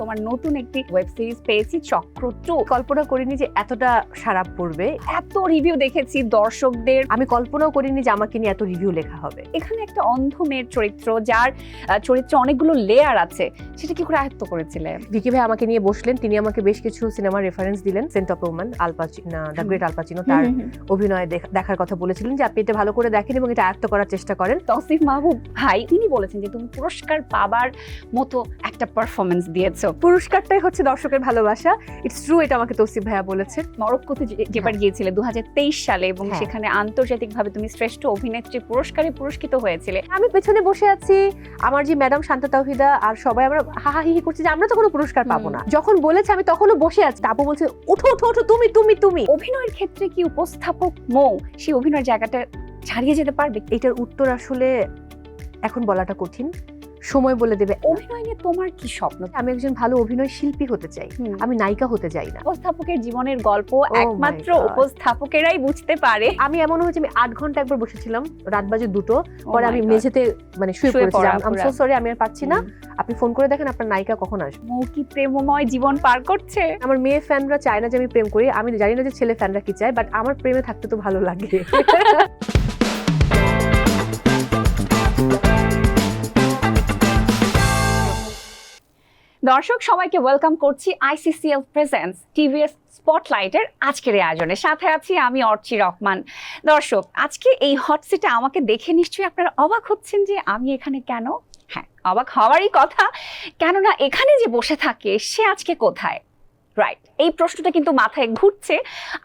তোমার নতুন একটি ওয়েব সিরিজ পেয়েছি চক্র 2। কল্পনা করিনি যে এতটা সাড়া পড়বে। এত রিভিউ দেখেছি দর্শকদের, আমি কল্পনাও করিনি যে আমাকে নিয়ে এত রিভিউ লেখা হবে। এখানে একটা অন্ধ মেয়ের চরিত্র, যার চরিত্রে অনেকগুলো লেয়ার আছে, সেটা কি করে আয়ত্ত করেছিলে? ভিকি ভাই আমাকে নিয়ে বসলেন, তিনি আমাকে বেশ কিছু সিনেমার রেফারেন্স দিলেন। Scent of Woman, Al Pacino, the great Al Pacino, তার অভিনয় দেখার কথা বলেছিলেন যে আপনি এটা ভালো করে দেখেন এবং এটা আয়ত্ত করার চেষ্টা করেন। তৌসিফ মাহবুব ভাই তিনি বলেছেন যে তুমি পুরস্কার পাবার মতো একটা পারফরমেন্স দিয়েছো। পুরস্কারটাই হচ্ছে দর্শকের ভালোবাসা। ইটস ট্রু, এটা আমাকে তৌসিফ ভাইয়া বলেছেন। মরক্কোতে যেবার গিয়েছিলে 2023 সালে এবং হ্যাঁ। সেখানে আন্তর্জাতিকভাবে তুমি শ্রেষ্ঠ অভিনেত্রী পুরস্কারে পুরস্কৃত হয়েছিলে। আমি পেছনে বসে আছি, আমার যে ম্যাডাম শান্তা তাওহিদা আর সবাই আমরা হাহাহি করছি যে আমরা তো কোনো পুরস্কার পাবো না। যখন বলেছে আমি তখনও বসে আছি, আপু বলছে ওঠো ওঠো ওঠো, তুমি তুমি তুমি। অভিনয়ের ক্ষেত্রে কি উপস্থাপক মৌ সেই অভিনয়ের জায়গাটা ছাড়িয়ে যেতে পারবে? এটার উত্তর আসলে এখন বলাটা কঠিন, সময় বলে দেবে। অভিনয় নিয়ে তোমার কি স্বপ্ন? আমি একজন ভালো অভিনয় শিল্পী হতে চাই, আমি নায়িকা হতে চাই না। উপস্থাপকের জীবনের গল্প my একমাত্র God. উপস্থাপকেরাই বুঝতে পারে। আমি এমন হয়েছে আমি 8 ঘন্টা একবার বসেছিলাম, রাত বাজে 2টো, পরে my আমি God. মেঝেতে মানে শুয়ে শুয়ে পড়েছি। পড়া আমি সো সরি, আমি আর পাচ্ছি না। আপনি ফোন করে দেখেন আপনার নায়িকা কখন আসবে। মৌ কি প্রেমময় জীবন পার করছে? আমার মেয়ে ফ্যানরা চায় না যে আমি প্রেম করি, আমি জানি না যে ছেলে ফ্যানরা কি চায়, বাট আমার প্রেমে থাকতে তো ভালো লাগে। দর্শক সবাইকে ওয়েলকাম করছি আইসিসিএল প্রেজেন্টস টিভিএস স্পটলাইটের আজকের এই আয়োজনে। সাথে আছি আমি অর্চি রহমান। দর্শক আজকে এই হট সিটে আমাকে দেখে নিশ্চয়ই আপনারা অবাক হচ্ছেন যে আমি এখানে কেন। হ্যাঁ, অবাক হওয়ারই কথা, কেননা এখানে যে বসে থাকে সে আজকে কোথায়। রাইট, এই প্রশ্নটা কিন্তু মাথায় ঘুরছে।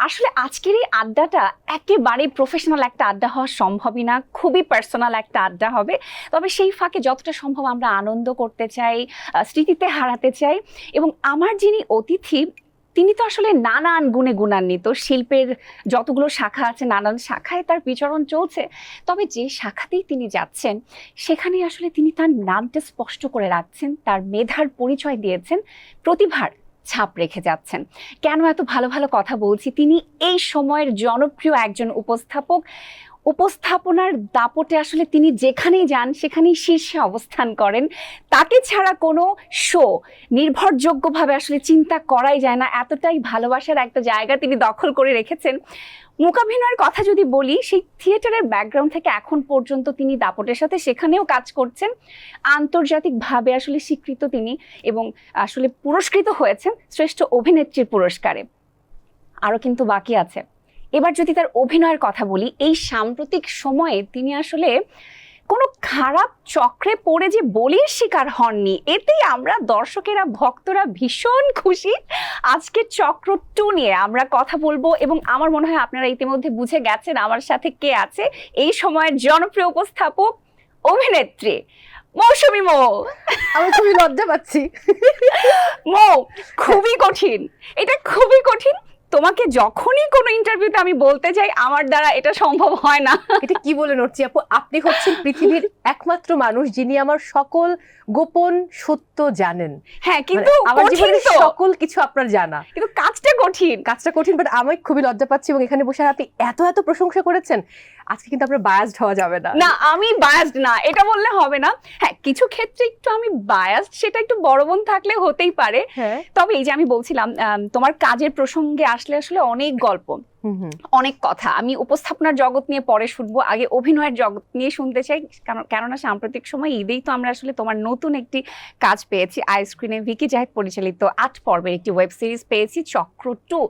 আসলে আজকের এই আড্ডাটা একেবারে প্রফেশনাল একটা আড্ডা হওয়া সম্ভবই না, খুবই পার্সোনাল একটা আড্ডা হবে। তবে সেই ফাঁকে যতটা সম্ভব আমরা আনন্দ করতে চাই, স্মৃতিতে হারাতে চাই। এবং আমার যিনি অতিথি তিনি তো আসলে নানান গুণে গুণান্বিত, শিল্পের যতগুলো শাখা আছে নানান শাখায় তার বিচরণ চলছে। তবে যে শাখাতেই তিনি যাচ্ছেন সেখানে আসলে তিনি তার নামটা স্পষ্ট করে রাখছেন, তার মেধার পরিচয় দিয়েছেন, প্রতিভার ছাপ রেখে যাচ্ছেন। কেন এত ভালো ভালো কথা বলছি? তিনি এই সময়ের জনপ্রিয় একজন উপস্থাপক। উপস্থাপনার দাপটে আসলে তিনি যেখানেই যান সেখানেই শীর্ষে অবস্থান করেন। তাকে ছাড়া কোনো শো নির্ভরযোগ্যভাবে আসলে চিন্তা করাই যায় না, এতটাই ভালোবাসার একটা জায়গা তিনি দখল করে রেখেছেন। মূকাভিনয়ের কথা যদি বলি, সেই থিয়েটারের ব্যাকগ্রাউন্ড থেকে এখন পর্যন্ত তিনি দাপটের সাথে সেখানেও কাজ করছেন। আন্তর্জাতিকভাবে আসলে স্বীকৃত তিনি এবং আসলে পুরস্কৃত হয়েছেন শ্রেষ্ঠ অভিনেত্রীর পুরস্কারে। আরও কিন্তু বাকি আছে। এবার যদি তার অভিনয়ের কথা বলি, এই সাম্প্রতিক সময়ে তিনি আসলে কোনো খারাপ চক্রে পড়ে যে বলির শিকার হননি, এতেই আমরা দর্শকেরা ভক্তরা ভীষণ খুশি। আজকে চক্র 2 নিয়ে আমরা কথা বলবো এবং আমার মনে হয় আপনারা ইতিমধ্যে বুঝে গেছেন আমার সাথে কে আছে। এই সময়ের জনপ্রিয় উপস্থাপক, অভিনেত্রী মৌসুমী মৌ। আমি খুবই লজ্জা পাচ্ছি। মৌ, খুবই কঠিন, এটা খুবই কঠিন। তোমাকে যখনই কোনো ইন্টারভিউতে আমি বলতে চাই আমার দ্বারা এটা সম্ভব হয় না। এটা কি বলেন অর্চি আপু, আপনি হচ্ছেন পৃথিবীর একমাত্র মানুষ যিনি আমার সকল গোপন সত্য জানেন। হ্যাঁ, কিন্তু আমার কঠিন জীবনের তো, সকল কিছু আপনার জানা, কিন্তু কাজটা কঠিন। কাজটা কঠিন, বাট আমি খুবই লজ্জা পাচ্ছি। এবং এখানে বসে আপনি এত এত প্রশংসা করেছেন, আজকে কিন্তু আপনার বায়াসড হওয়া যাবে না। না, আমি বায়াসড না এটা বললে হবে না। হ্যাঁ, কিছু ক্ষেত্রে একটু আমি বায়াসড, সেটা একটু বড় বোন থাকলে হতেই পারে। হ্যাঁ, তবে এই যে আমি বলছিলাম তোমার কাজের প্রসঙ্গে আসলে আসলে অনেক গল্প, অনেক কথা। আমি উপস্থাপনার জগৎ নিয়ে পরে শুনবো, আগে অভিনয়ের জগৎ নিয়ে শুনতে চাই। কেননা সাম্প্রতিক সময় ঈদেই তো আমরা আসলে তোমার নতুন একটি কাজ পেয়েছি। আইস্ক্রিনে ভিকি জাহিদ পরিচালিত 8 পর্বের একটি ওয়েব সিরিজ পেয়েছি চক্র 2।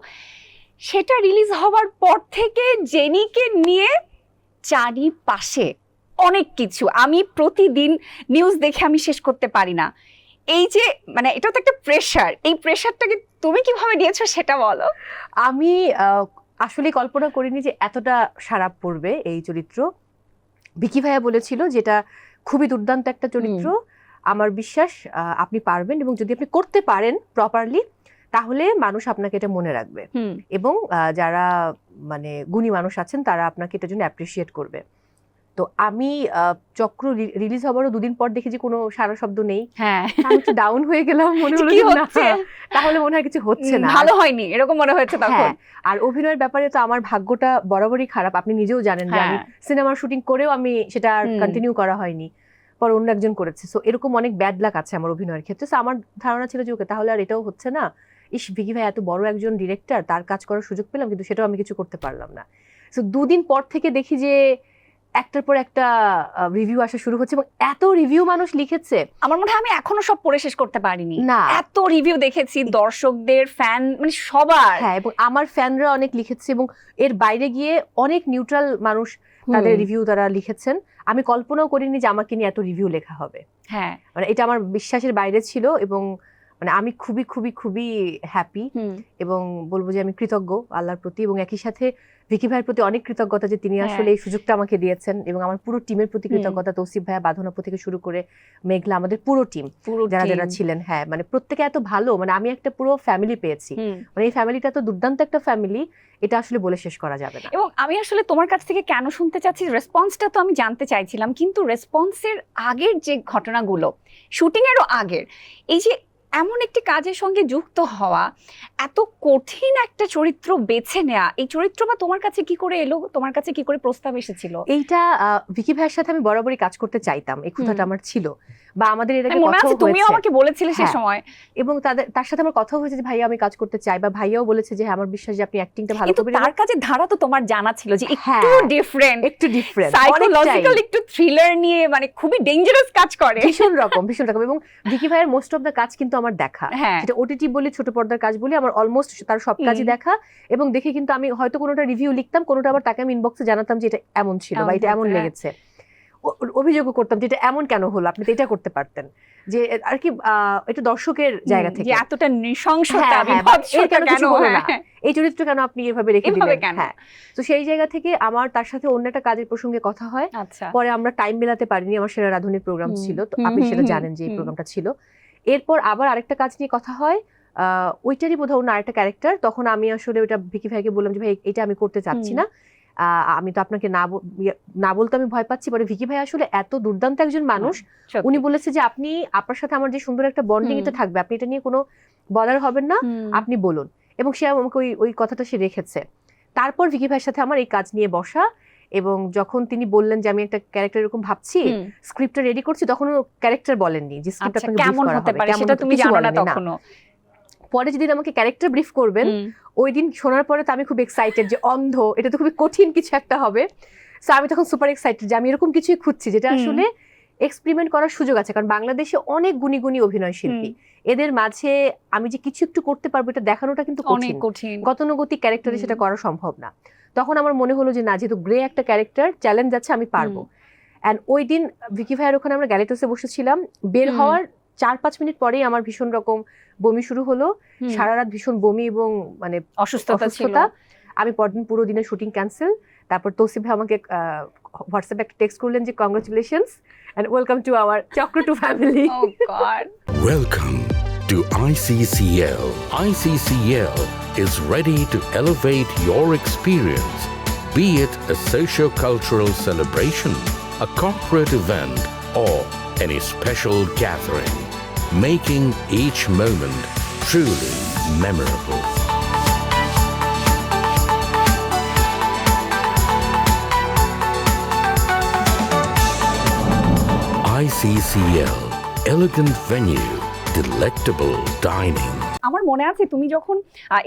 সেটা রিলিজ হওয়ার পর থেকে জেনিকে নিয়ে চারিপাশে অনেক কিছু, আমি প্রতিদিন নিউজ দেখে আমি শেষ করতে পারি না। এই যে মানে এটা তো একটা প্রেশার, এই প্রেশারটাকে তুমি কিভাবে নিয়েছো সেটা বলো। আমি আসলে কল্পনা করিনি যে এতটা সাড়া পড়বে এই চরিত্র। ভিকি ভাইয়া বলেছিল যেটা খুবই দুর্দান্ত একটা চরিত্র। আমার বিশ্বাস আপনি পারবেন, এবং যদি আপনি করতে পারেন প্রপারলি তাহলে মানুষ আপনাকে এটা মনে রাখবে এবং যারা মানে গুণী মানুষ আছেন তারা আপনাকে এটার জন্য অ্যাপ্রিসিয়েট করবে। তো আমি চক্র রিলিজ হওয়ারও 2 দিন পর দেখি যে কোনো সারা শব্দ নেই। হ্যাঁ, আমি একটু ডাউন হয়ে গেলাম, মনে হলো যে না, তাহলে মনে হয় কিছু হচ্ছে না, ভালো হয়নি এরকম মনে হয়েছে তখন। আর অভিনয়ের ব্যাপারে তো আমার ভাগ্যটা বরাবরই খারাপ, আপনি নিজেও জানেন যে আমি সিনেমার শুটিং করেও আমি সেটা কন্টিনিউ করা হয়নি। পর অন্য একজন করেছে। সো এরকম অনেক ব্যাড লাক আছে আমার অভিনয়ের ক্ষেত্রে। সো আমার ধারণা ছিল যে ওকে তাহলে আর এটাও হচ্ছে না, ইস ভিকি ভাই এত বড় একজন ডিরেক্টর, তার কাজ করার সুযোগ পেলাম কিন্তু সেটাও আমি কিছু করতে পারলাম না। সো দুদিন পর থেকে দেখি যে একটার পর একটা রিভিউ আসা শুরু হচ্ছে এবং এত রিভিউ মানুষ লিখেছে। আমার মনে হয় আমি এখনো সব পড়ে শেষ করতে পারিনি, না এত রিভিউ দেখেছি দর্শকদের, ফ্যান, মানে সবার। হ্যাঁ, এবং আমার ফ্যানরা অনেক লিখেছে এবং এর বাইরে গিয়ে অনেক নিউট্রাল মানুষ তাদের রিভিউ তারা লিখেছেন। আমি কল্পনাও করিনি যে আমাকে নিয়ে এত রিভিউ লেখা হবে। হ্যাঁ, মানে এটা আমার বিশ্বাসের বাইরে ছিল এবং মানে আমি খুবই খুবই খুবই হ্যাপি এবং বলবো যে আমি কৃতজ্ঞ আল্লাহর প্রতি এবং একই সাথে ভিকি ভাইয়ের প্রতি অনেক কৃতজ্ঞতা যে তিনি আসলে এই সুযোগটা আমাকে দিয়েছেন এবং আমার পুরো টিমের প্রতি কৃতজ্ঞতা, তৌসিফ ভাইয়া, বাঁধনাপু থেকে শুরু করে মেঘলা, আমাদের পুরো টিম যারা যারা ছিলেন। হ্যাঁ, মানে প্রত্যেকে এত ভালো, মানে আমি একটা পুরো ফ্যামিলি পেয়েছি। মানে এই ফ্যামিলিটা তো দুর্দান্ত একটা ফ্যামিলি, এটা আসলে বলে শেষ করা যাবে না। এবং আমি আসলে তোমার কাছ থেকে কেন শুনতে চাচ্ছি, রেসপন্সটা তো আমি জানতে চাইছিলাম, কিন্তু রেসপন্সের আগের যে ঘটনাগুলো, শুটিং এরও আগের, এই যে এমন একটি কাজের সঙ্গে যুক্ত হওয়া, এত কঠিন একটা চরিত্র বেছে নেওয়া, এই চরিত্র বা তোমার কাছে কি করে এলো, তোমার কাছে কি করে প্রস্তাব এসেছিল? এইটা ভিকি ভাইয়ের সাথে আমি বরাবরই কাজ করতে চাইতাম, এই কথাটা আমার ছিল, বা আমাদের এর আগে মনে আছে তুমিও আমাকে বলেছিলে সেই সময়, এবং তার সাথে আমার কথা হয়েছে যে ভাইয়া আমি কাজ করতে চাই, বা ভাইয়াও বলেছে যে আমার বিশ্বাস যে আপনি অ্যাক্টিংটা ভালো করবেন। তার কাজের ধারা তো তোমার জানা ছিল যে একটু ডিফারেন্ট, সাইকোলজিক্যাল একটু থ্রিলার নিয়ে, মানে খুবই ডেঞ্জারাস কাজ করে, ভীষণ রকম। এবং ভিকি ভাইয়ের মোস্ট অফ দ্য কাজ কিন্তু আমার দেখা, সেটা ওটিটি বলি, ছোট পর্দার কাজ বলি, আমার অলমোস্ট তার সব কাজই দেখা। এবং দেখে কিন্তু আমি হয়তো কোনোটা রিভিউ লিখতাম, কোনোটা আবার তাকে আমি ইনবক্সে জানাতাম যে এটা এমন ছিল বা এটা এমন লেগেছে, অভিযোগও করতাম যে এটা এমন কেন হলো, আপনি তো এটা করতে পারতেন, যে আর কি এটা দর্শকের জায়গা থেকে এতটা নৃশংসতা, কেন হলো না, এই চরিত্র কেন আপনি এভাবে রেখে দিলেন। হ্যাঁ, তো সেই জায়গা থেকে আমার তার সাথে অন্য একটা কাজের প্রসঙ্গে কথা হয়। পরে আমরা টাইম মেলাতে পারিনি, আমার সেরা রাধুনির প্রোগ্রাম ছিল, তো আপনি সেটা জানেন যে এই প্রোগ্রামটা ছিল। এরপর আবার আরেকটা কাজ নিয়ে কথা হয়, ওইটারই বোধহয় অন্য আরেকটা ক্যারেক্টার। তখন আমি আসলে ওইটা ভিকি ভাইকে বললাম যে ভাই এটা আমি করতে চাচ্ছি না, আমি তো আপনাকে না বলতে আমি ভয় পাচ্ছি। পরে ভিকি ভাই আসলে এত দুর্দান্ত একজন মানুষ, উনি বলেছে যে আপনি, আপনার সাথে আমার যে সুন্দর একটা বন্ডিং এটা থাকবে, আপনি এটা নিয়ে কোনো বলার হবেন না, আপনি বলুন। এবং সে আমাকে ওই কথাটা সে রেখেছে। তারপর ভিকি ভাইয়ের সাথে আমার এই কাজ নিয়ে বসা, এবং যখন তিনি বললেন যে আমি একটা ক্যারেক্টার এরকম ভাবছি, স্ক্রিপ্টটা রেডি করছি, তখন ও ক্যারেক্টার বলেননি যে স্ক্রিপ্ট আপনাকে ব্রিফ করা হবে, সেটা তুমি জানো না তখনো। পরে যেদিন আমাকে ক্যারেক্টার ব্রিফ করবেন, ওই দিন শোনার পরে তো আমি খুব এক্সাইটেড যে অন্ধ, এটা তো খুবই কঠিন কিছু একটা হবে। সো আমি তখন সুপার এক্সাইটেড যে আমি এরকম কিছুই খুঁজছি যেটা আসলে এক্সপেরিমেন্ট করার সুযোগ আছে, কারণ বাংলাদেশে অনেক গুণী গুণী অভিনয় শিল্পী, এদের মাঝে আমি যে কিছু একটু করতে পারবো এটা দেখানোটা কিন্তু কঠিন, গতানুগতিক ক্যারেক্টারে সেটা করা সম্ভব না। তখন আমার মনে হলো যে না, যেহেতু গ্রে একটা ক্যারেক্টার, চ্যালেঞ্জ আছে, আমি পারবো। অ্যান্ড ওই দিন ভিকি ভাইয়ের ওখানে আমরা গ্যালেটোসে বসেছিলাম, বের হওয়ার 4-5 মিনিট পরেই আমার ভীষণ রকম বমি শুরু হলো, সারা রাত ভীষণ বমি এবং মানে অসুস্থতা। আমি পরদিন পুরো দিনের শুটিং ক্যান্সেল। তারপর তৌসিফ ভাই আমাকে হোয়াটসঅ্যাপে একটা টেক্সট করলেন যে congratulations and welcome to our Chakra two family. Oh god, welcome to ICCL. ICCL is ready to elevate your experience, be it a socio-cultural celebration, a corporate event, or any special gathering, making each moment truly memorable. ICCL, elegant venue, delectable dining. আমার মনে আছে তুমি যখন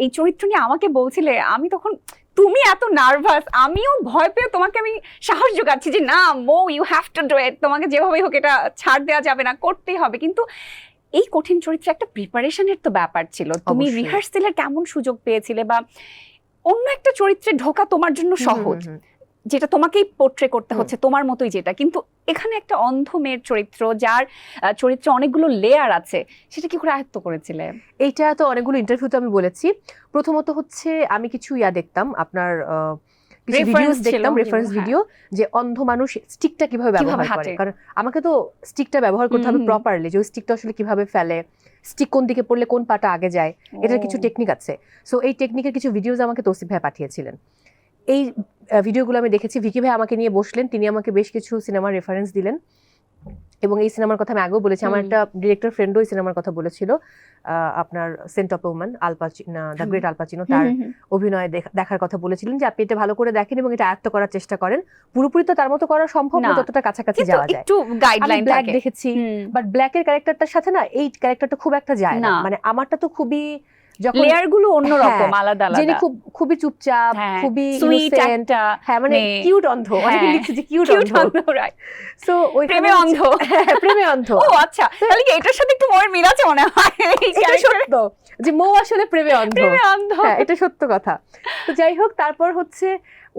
এই চরিত্র নিয়ে আমাকে বলছিলে, আমি তখন, তুমি এত নার্ভাস, আমিও ভয় পেয়ে তোমাকে আমি সাহস যোগাচ্ছি যে না Mo, you have to do it, তোমাকে যেভাবেই হোক এটা ছাড় দেওয়া যাবে না, করতেই হবে। কিন্তু এই কঠিন চরিত্রে একটা প্রিপারেশনের তো ব্যাপার ছিল, তুমি রিহার্সেলের কেমন সুযোগ পেয়েছিলে, বা অন্য একটা চরিত্রে ঢোকা তোমার জন্য সহজ, যেটা তোমাকেই পোর্ট্রে করতে হচ্ছে তোমার মতোই যেটা, কিন্তু এখানে একটা অন্ধ মেয়ের চরিত্র, যার চরিত্রে অনেকগুলো লেয়ার আছে, সেটা কি করে আয়ত্ত করেছিলে? এইটা তো অনেকগুলো ইন্টারভিউতে আমি বলেছি। প্রথমত হচ্ছে আমি কিছু দেখতাম, আপনার কিছু ভিডিওস দেখতাম, রেফারেন্স ভিডিও, যে অন্ধ মানুষ স্টিকটা কিভাবে ব্যবহার করে, কারণ আমাকে তো স্টিকটা ব্যবহার করতে হবে প্রপারলি, যে ওই স্টিকটা আসলে কিভাবে ফেলে, স্টিক কোন দিকে পড়লে কোন পাটা আগে যায়, এটার কিছু টেকনিক আছে। সো এই টেকনিকের কিছু ভিডিওস আমাকে তৌসিফ ভাই পাঠিয়েছিলেন। এই ভিডিওগুলো আমি দেখেছি, ভিকি ভাই আমাকে নিয়ে বসলেন, তিনি আমাকে বেশ কিছু সিনেমার রেফারেন্স দিলেন এবং এই সিনেমার কথা আমি আগেও বলেছি, আমার একটা ডিরেক্টর ফ্রেন্ডও এই সিনেমার কথা বলেছিল, আপনার Scent of Woman the great Al Pacino, তার অভিনয় দেখার কথা বলেছিলেন যে আপনি এটা ভালো করে দেখেন এবং এটা আয়ত্ত করার চেষ্টা করেন। পুরোপুরি তো তার মতো করা সম্ভব না, না, যতটা কাছাকাছি কিন্তু যাওয়া যায়। একটু গাইডলাইন ব্ল্যাক থাকে। দেখেছি, বাট ব্ল্যাকের ক্যারেক্টারটার সাথে না এই ক্যারেক্টারটা খুব একটা যায় না। না। মানে আমারটা তো খুবই, যখন লেয়ার গুলো অন্যরকম, আলাদা যিনি আলাদা, খুবই চুপচাপ, হ্যাঁ, খুবই সুইট innocent, একটা, হ্যাঁ মানে মেয়ে। কিউট অন্ধ, অনেকে হ্যাঁ, লিখছে যে কিউট cute অন্ধ। অন্ধ, right? সো ওই প্রেমে অন্ধ। প্রেমে অন্ধ। ও আচ্ছা, তাহলে কি এটার সাথে একটু মনের মিল আছে মনে হয়? এই এটা character- সত্য যে মৌ আসলে প্রেমে অন্ধ। প্রেমে অন্ধ। হ্যাঁ, এটা সত্য কথা। তো যাই হোক, তারপর হচ্ছে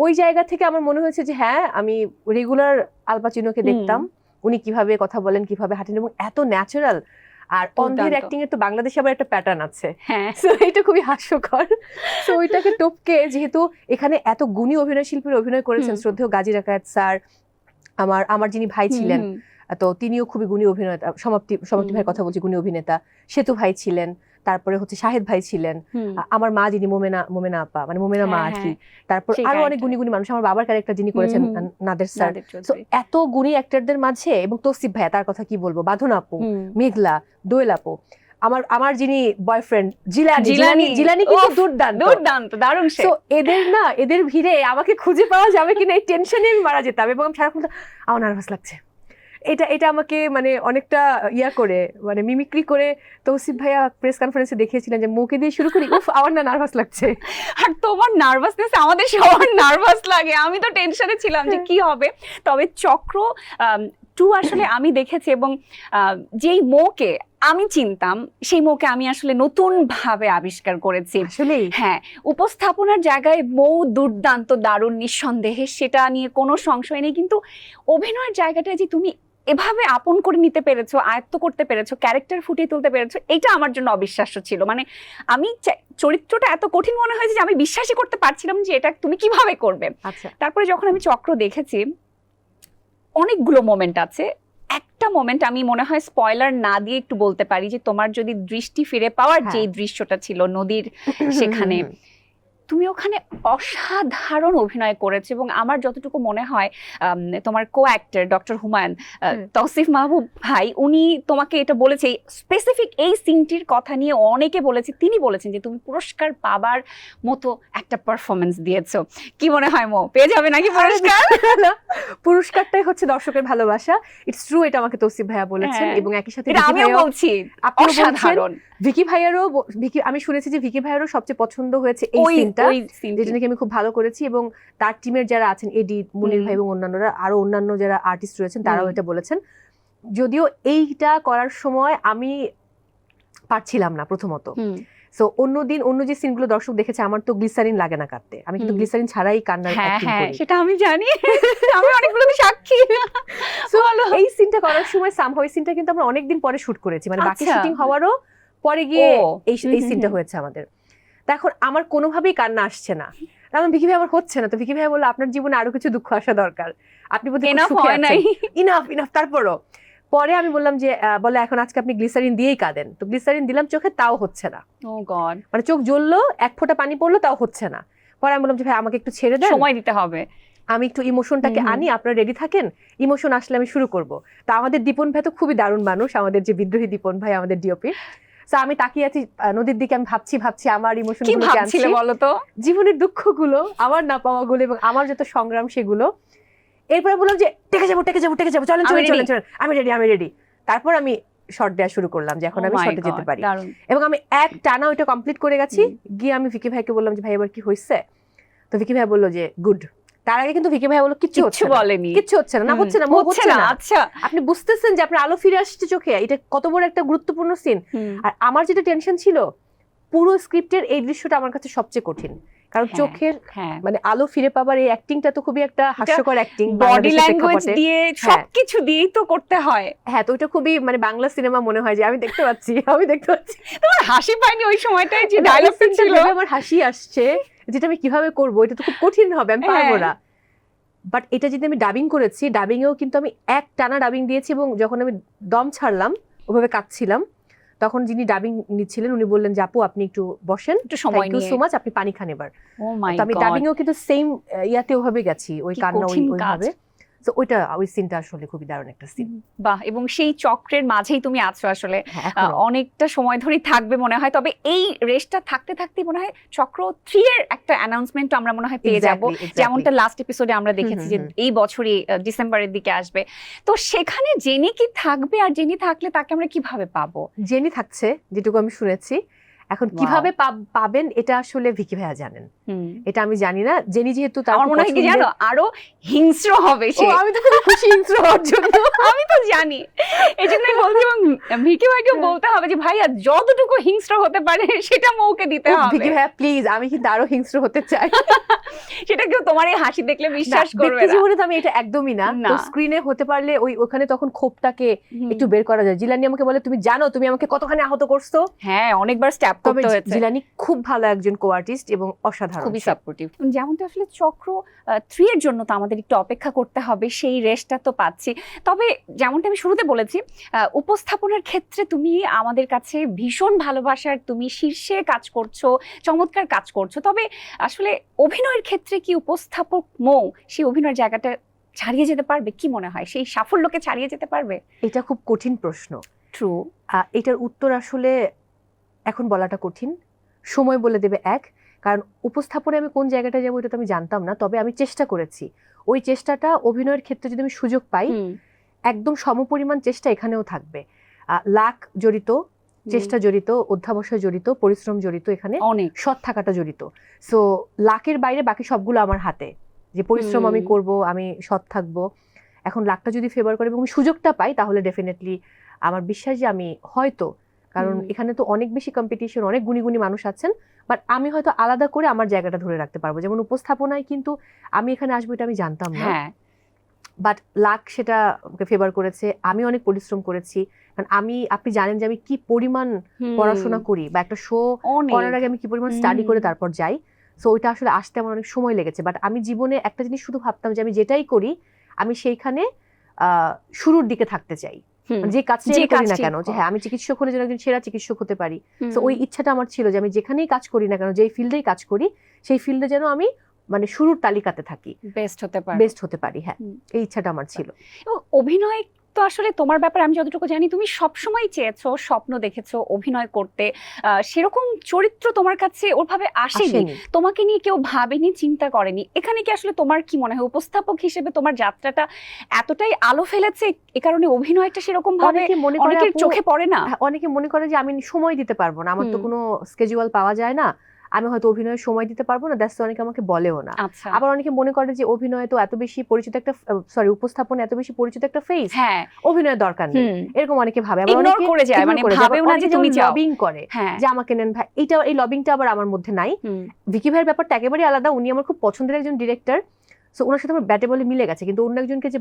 ওই জায়গা থেকে আমার মনে হয়েছে যে হ্যাঁ, আমি রেগুলার আল পাচিনোকে দেখতাম, উনি কিভাবে কথা বলেন, কিভাবে হাঁটেন, এবং এত ন্যাচারাল। আর অন্ধের দুর্দান্ত। অ্যাক্টিং এর তো বাংলাদেশে আবার একটা প্যাটার্ন আছে, হ্যাঁ, সো এটা খুবই হাস্যকর। সো ওইটাকে টপকে, যেহেতু এখানে এত গুণী অভিনয় শিল্পীর অভিনয় করেছেন, শ্রদ্ধেয় গাজী রাকায়েত স্যার, আমার যিনি ভাই ছিলেন, তো তিনিও খুবই গুণী অভিনেতা, সমাপ্তি ভাইয়ের কথা বলছি, গুণী অভিনেতা। সেতু ভাই ছিলেন, তারপরে হচ্ছে শাহেদ ভাই ছিলেন, আমার মা যিনি মোমেনা আপা, মানে মোমেনা মা আর কি, তারপর সেই আরো অনেক character। গুণী মানুষ, আমার বাবার ক্যারেক্টার যিনি করেছেন নাদের স্যার। নাদের সো চৌধুরী। এত গুণী অ্যাক্টরদের মাঝে, এবং তৌসিফ ভাইয়া, তার কথা কি বলবো, বাঁধন আপু, মেঘলা, দোয়েল আপু, আমার যিনি বয়ফ্রেন্ড জিলানি কিন্তু দুর্দান্ত, দারুণ সে। সো এদের ভিড়ে আমাকে খুঁজে পাওয়া যাবে কিনা এই টেনশনে আমি মারা যেতাম, এবং আমি সারাক্ষণ আমার নার্ভাস লাগছে। এটা আমাকে মানে অনেকটা করে, মানে মিমিক্রি করে তৌসিফ ভাইয়া প্রেস কনফারেন্সে দেখিয়েছিলেন যে মুখে দিয়ে শুরু করি, উফ আমার না নার্ভাস লাগছে। আর তোমার নার্ভাসনেস আমাদের সবার নার্ভাস লাগে, আমি তো টেনশনে ছিলাম যে কি হবে। তবে চক্র 2 আসলে আমি দেখেছি, এবং যেই মোকে আমি চিনতাম সেই মোকে আমি আসলে নতুন ভাবে আবিষ্কার করেছি। আসলে হ্যাঁ, উপস্থাপনার জায়গায় মৌ দুর্দান্ত, দারুণ, নিঃসন্দেহে, সেটা নিয়ে কোনো সংশয় নেই। কিন্তু অভিনয়ের জায়গাটা যে তুমি এভাবে আপন করে নিতে পেরেছো, আয়ত্ত করতে পেরেছো, ক্যারেক্টার ফুটিয়ে তুলতে পেরেছো, এটা আমার জন্য অবিশ্বাস্য ছিল। মানে আমি চরিত্রটা এত কঠিন মনে হয়েছে যে আমি বিশ্বাসই করতে পারছিলাম যে এটা তুমি কিভাবে করবে। আচ্ছা, তারপরে যখন আমি চক্র দেখেছি, অনেকগুলো মোমেন্ট আছে। একটা মোমেন্ট আমি মনে হয় স্পয়লার না দিয়ে একটু বলতে পারি, যে তোমার যদি দৃষ্টি ফিরে পাওয়ার যে দৃশ্যটা ছিল নদীর সেখানে, তুমি ওখানে অসাধারণ অভিনয় করেছো। এবং আমার যতটুকু মনে হয় তোমার co actor doctor Humayun, Tousif Mahbub ভাই, উনি তোমাকে এটা বলেছে, স্পেসিফিক এই সিনটির কথা নিয়ে অনেকে বলেছে, তিনি বলেছেন যে তুমি পুরস্কার পাবার মতো একটা পারফরমেন্স দিয়েছো। কি মনে হয় মো, পেয়ে যাবে নাকি পুরস্কার? পুরস্কারটাই হচ্ছে দর্শকের ভালোবাসা। ইটস ট্রু, এটা আমাকে তৌসিফ ভাইয়া বলেছেন, এবং একই সাথে এটা আমিও বলছি, অসাধারণ। ভিকি আমি শুনেছি যে ভিকি ভাইয়ারও সবচেয়ে পছন্দ হয়েছে এই সিনটা, যেটা নাকি আমি খুব ভালো করেছি। এবং তার টিমের যারা আছেন, এডি, মুনির ভাই এবং অন্যান্যরা, আরো অন্যান্য যারা আর্টিস্ট রয়েছেন, তারাও এটা বলেছেন। যদিও এইটা করার সময় আমি পারছিলাম না প্রথমত। সো অন্য যে সিনগুলো দর্শক দেখেছে, আমার তো গ্লিসারিন লাগে না কাটতে, আমি কিন্তু গ্লিসারিন ছাড়াই কান্নার অ্যাক্টিং করি। সেটা আমি জানি, আমি অনেকগুলোতে সাক্ষী। সো এই সিনটা করার সময় সামহাউ, এই সিনটা কিন্তু আমরা অনেকদিন পরে শুট করেছি, মানে বাকি শুটিং হওয়ারও পরে গিয়ে এই সিনটা হয়েছে আমাদের। এখন আমার কোনোভাবেই কান্না আসছে না, কারণ ভিকি ভাই আমার হচ্ছে না। তো ভিকি ভাই বললো, আপনার জীবনে আরো কিছু দুঃখ আসা দরকার, আপনি বোধহয় সুখে আছেন, ইনাফ। তারপরও পরে আমি বললাম যে বলে এখন আজকে আপনি গ্লিসারিন দিয়েই কাঁদেন। তো গ্লিসারিন দিলাম চোখে, তাও হচ্ছে না। ও গড, মানে চোখ জ্বললো, এক ফোঁটা পানি পড়লো, তাও হচ্ছে না। পরে আমি বললাম যে ভাই আমাকে একটু ছেড়ে দেন, সময় দিতে হবে, আমি একটু ইমোশনটাকে আনি, আপনারা রেডি থাকেন, ইমোশন আসলে আমি শুরু করব। তা আমাদের দীপন ভাই তো খুবই দারুণ মানুষ, আমাদের যে বিদ্রোহী দীপন ভাই, আমাদের ডিওপি। তো আমি তাকিয়ে আছি নদীর দিকে, আমি ভাবছি আমার ইমোশন গুলো কি আনছি, বলো তো, জীবনের দুঃখগুলো, আমার না পাওয়াগুলো, এবং আমার যত সংগ্রাম সেগুলো। এরপরে বললাম যে টেকে যাবো, চলেন, আমি রেডি। তারপর আমি শর্ট দেওয়া শুরু করলাম যে এখন আমি শর্টে যেতে পারি, এবং আমি এক টানা ওইটা কমপ্লিট করে গেছি। গিয়ে আমি ভিকি ভাইকে বললাম যে ভাই এবার কি হয়েছে? তো ভিকি ভাই বললো যে গুড। তার আগে কিন্তু ভিকি ভাই বললো কিচ্ছু বলেনি, কিচ্ছু হচ্ছে না। আচ্ছা, আপনি বুঝতেছেন যে আপনার আলো ফিরে আসছে চোখে, এটা কত বড় একটা গুরুত্বপূর্ণ সিন। আর আমার যেটা টেনশন ছিল, পুরো স্ক্রিপ্টের এই দৃশ্যটা আমার কাছে সবচেয়ে কঠিন, কারণ চোখের মানে আলো ফিরে পাবার এই অ্যাক্টিংটা তো খুবই একটা হাস্যকর অ্যাক্টিং, বডি ল্যাঙ্গুয়েজ দিয়ে সবকিছু দিয়েই তো করতে হয়। হ্যাঁ, তো ওটা খুবই মানে বাংলা সিনেমা মনে হয় যে আমি দেখতে পাচ্ছি। তোমার হাসি পাইনি ওই সময়টায় যে ডায়লগটা ছিল? আমার হাসি আসছে, যেটা আমি কিভাবে করবো, এটা তো খুব কঠিন হবে, আমি পারবো না। বাট এটা যদি আমি ডাবিং করেছি, ডাবিংয়েও কিন্তু আমি এক টানা ডাবিং দিয়েছি, এবং যখন আমি দম ছাড়লাম, ওভাবে কাঁদছিলাম, তখন যিনি ডাবিং নিচ্ছিলেন উনি বললেন যে আপু আপনি একটু বসেন, থ্যাংক ইউ সো মাচ, আপনি পানি খান এবার। তো আমি ডাবিংয়েও কিন্তু সেম ইয়াতে ওভাবে গেছি, ওই কান্না ওইভাবে। তো ওই সিনটা আসলে খুবই দারুণ একটা সিন। বাহ, এবং সেই চক্রের মাঝেই তুমি আছো আসলে, হ্যাঁ, অনেকটা সময় ধরেই থাকবে মনে হয়। তবে এই রেসটা থাকতে থাকতেই মনে হয় চক্র 3 এর একটা অ্যানাউন্সমেন্ট আমরা মনে হয় পেয়ে যাব, যেমনটা লাস্ট এপিসোডে আমরা দেখেছি যে এই বছরই ডিসেম্বরের দিকে আসবে। তো সেখানে জেনি কি থাকবে, আর জেনি থাকলে তাকে আমরা কিভাবে পাবো? জেনি থাকছে যেটুকু আমি শুনেছি। এখন কিভাবে পাবেন এটা আসলে ভিকি ভাইয়া জানেন, এটা আমি জানি না। জেনি যেহেতু তার আমার মনে হয় কি জানো, আরো হিংস্র হবে সে। আমি তো খুব খুশি হিংস্র হওয়ার জন্য। আমি তো জানি, এই জন্যই বলছি, এবং ভিকি ভাইকে বলতে হবে যে ভাইয়া যতটুকু হিংস্র হতে পারে সেটা মৌকে দিতে হবে। ভিকি ভাইয়া প্লিজ, আমি কিন্তু আরো হিংস্র হতে চাই। সেটা কেউ তোমার এই হাসি দেখলে বিশ্বাস করবে ব্যক্তি না। জীবনে তো আমি এটা একদমই না। তো স্ক্রিনে হতে পারলে ওখানে তখন ক্ষোভটাকে একটু বের করা যায়। জিলানি আমাকে বলে, তুমি জানো তুমি আমাকে কতখানি আহত করছো? হ্যাঁ, অনেকবার স্ট্যাপ করতে হয়েছে। জিলানি খুব ভালো একজন কো-আর্টিস্ট এবং অসাধারণ, খুবই সাপোর্টিভ। যেমনটা আসলে চক্র 3 এর জন্য তো আমাদের একটু অপেক্ষা করতে হবে, সেই রেস্টটা তো পাচ্ছি। তবে যেমনটা আমি শুরুতে বলেছি, উপস্থাপনার ক্ষেত্রে তুমি আমাদের কাছে ভীষণ ভালোবাসার, তুমি শীর্ষে কাজ করছো, চমৎকার কাজ করছো। তবে আসলে অভিনয়ের ক্ষেত্রে কি উপস্থাপক মৌ সেই অভিনয়ের জায়গাটা ছাড়িয়ে যেতে পারবে? কি মনে হয়, সেই সাফল্যকে ছাড়িয়ে যেতে পারবে? এটা খুব কঠিন প্রশ্ন। ট্রু। এটার উত্তর আসলে এখন বলাটা কঠিন, সময় বলে দেবে। কারণ উপস্থাপনে আমি কোন জায়গাটা যাবো এটা তো আমি জানতাম না, তবে আমি চেষ্টা করেছি। ওই চেষ্টাটা অভিনয়ের ক্ষেত্রে যদি আমি সুযোগ পাই, একদম সমপরিমাণ চেষ্টা এখানেও থাকবে। লাক জড়িত, চেষ্টা জড়িত, অধ্যাবসায় জড়িত, পরিশ্রম জড়িত, এখানে অনেক সৎ থাকাটা জড়িত। সো লাকের বাইরে বাকি সবগুলো আমার হাতে, যে পরিশ্রম আমি করব, আমি সৎ থাকবো। এখন লাকটা যদি ফেভার করে এবং আমি সুযোগটা পাই, তাহলে ডেফিনেটলি আমার বিশ্বাস যে আমি হয়তো, কারণ এখানে তো অনেক বেশি কম্পিটিশন, অনেক গুণী গুণী মানুষ আছেন, বাট আমি হয়তো আলাদা করে আমার জায়গাটা ধরে রাখতে পারবো। যেমন উপস্থাপনায় কিন্তু আমি এখানে আসবো এটা আমি জানতাম না, বাট লাক সেটা ফেভার করেছে। আমি অনেক পরিশ্রম করেছি, কারণ আপনি জানেন যে আমি কি পরিমাণ পড়াশোনা করি, বা একটা শো করার আগে আমি কি পরিমাণ স্টাডি করে তারপর যাই। সো ওইটা আসলে আসতে আমার অনেক সময় লেগেছে। বাট আমি জীবনে একটা জিনিস শুধু ভাবতাম যে আমি যেটাই করি আমি সেইখানে শুরুর দিকে থাকতে চাই, যে কাজটাই করি না কেন, যে হ্যাঁ আমি চিকিৎসক হলে যেন একজন সেরা চিকিৎসক হতে পারি। তো ওই ইচ্ছাটা আমার ছিল যে আমি যেখানেই কাজ করি না কেন, যেই ফিল্ডেই কাজ করি, সেই ফিল্ডে যেন আমি মানে শুরুর তালিকাতে থাকি, বেস্ট হতে পারি। হ্যাঁ, এই ইচ্ছাটা আমার ছিল। অভিনয় তো আসলে তোমার ব্যাপারে আমি যতটুকু জানি, তুমি সবসময় চেয়েছো, স্বপ্ন দেখেছো অভিনয় করতে, সেরকম চরিত্র তোমার কাছে ওভাবে আসেনি, তোমাকে নিয়ে কেউ ভাবেনি, চিন্তা করেনি। এখানে কি আসলে তোমার কি মনে হয়, উপস্থাপক হিসেবে তোমার যাত্রাটা এতটাই আলো ফেলেছে, এ কারণে অভিনয়টা সেরকম ভাবে অনেকের চোখে পড়ে না? অনেকে মনে করে যে আমি সময় দিতে পারবো না, আমার তো কোনো স্কেজুয়াল পাওয়া যায় না, আমি হয়তো অভিনয়ে সময় দিতে পারবো না, দ্যাটস অনেকে আমাকে বলেও না। আবার অনেকে মনে করে যে অভিনয় তো এত বেশি পরিচিত একটা, উপস্থাপনা এত বেশি পরিচিত একটা ফেস, অভিনয়ের দরকার নেই, এরকম অনেকে ভাবে। আবার অনেকে করে যায়, মানে ভাবেও না যে তুমি লবিং করে যে আমাকে নেন ভাই, এই লবিংটা আবার আমার মধ্যে নাই। ভিকি ভাইয়ের ব্যাপারটা একেবারেই আলাদা, উনি আমার খুব পছন্দের একজন ডিরেক্টর। সো ওনার সাথে আমার ব্যাটে বলে মিলে গেছে, কিন্তু অন্য একজনকে যে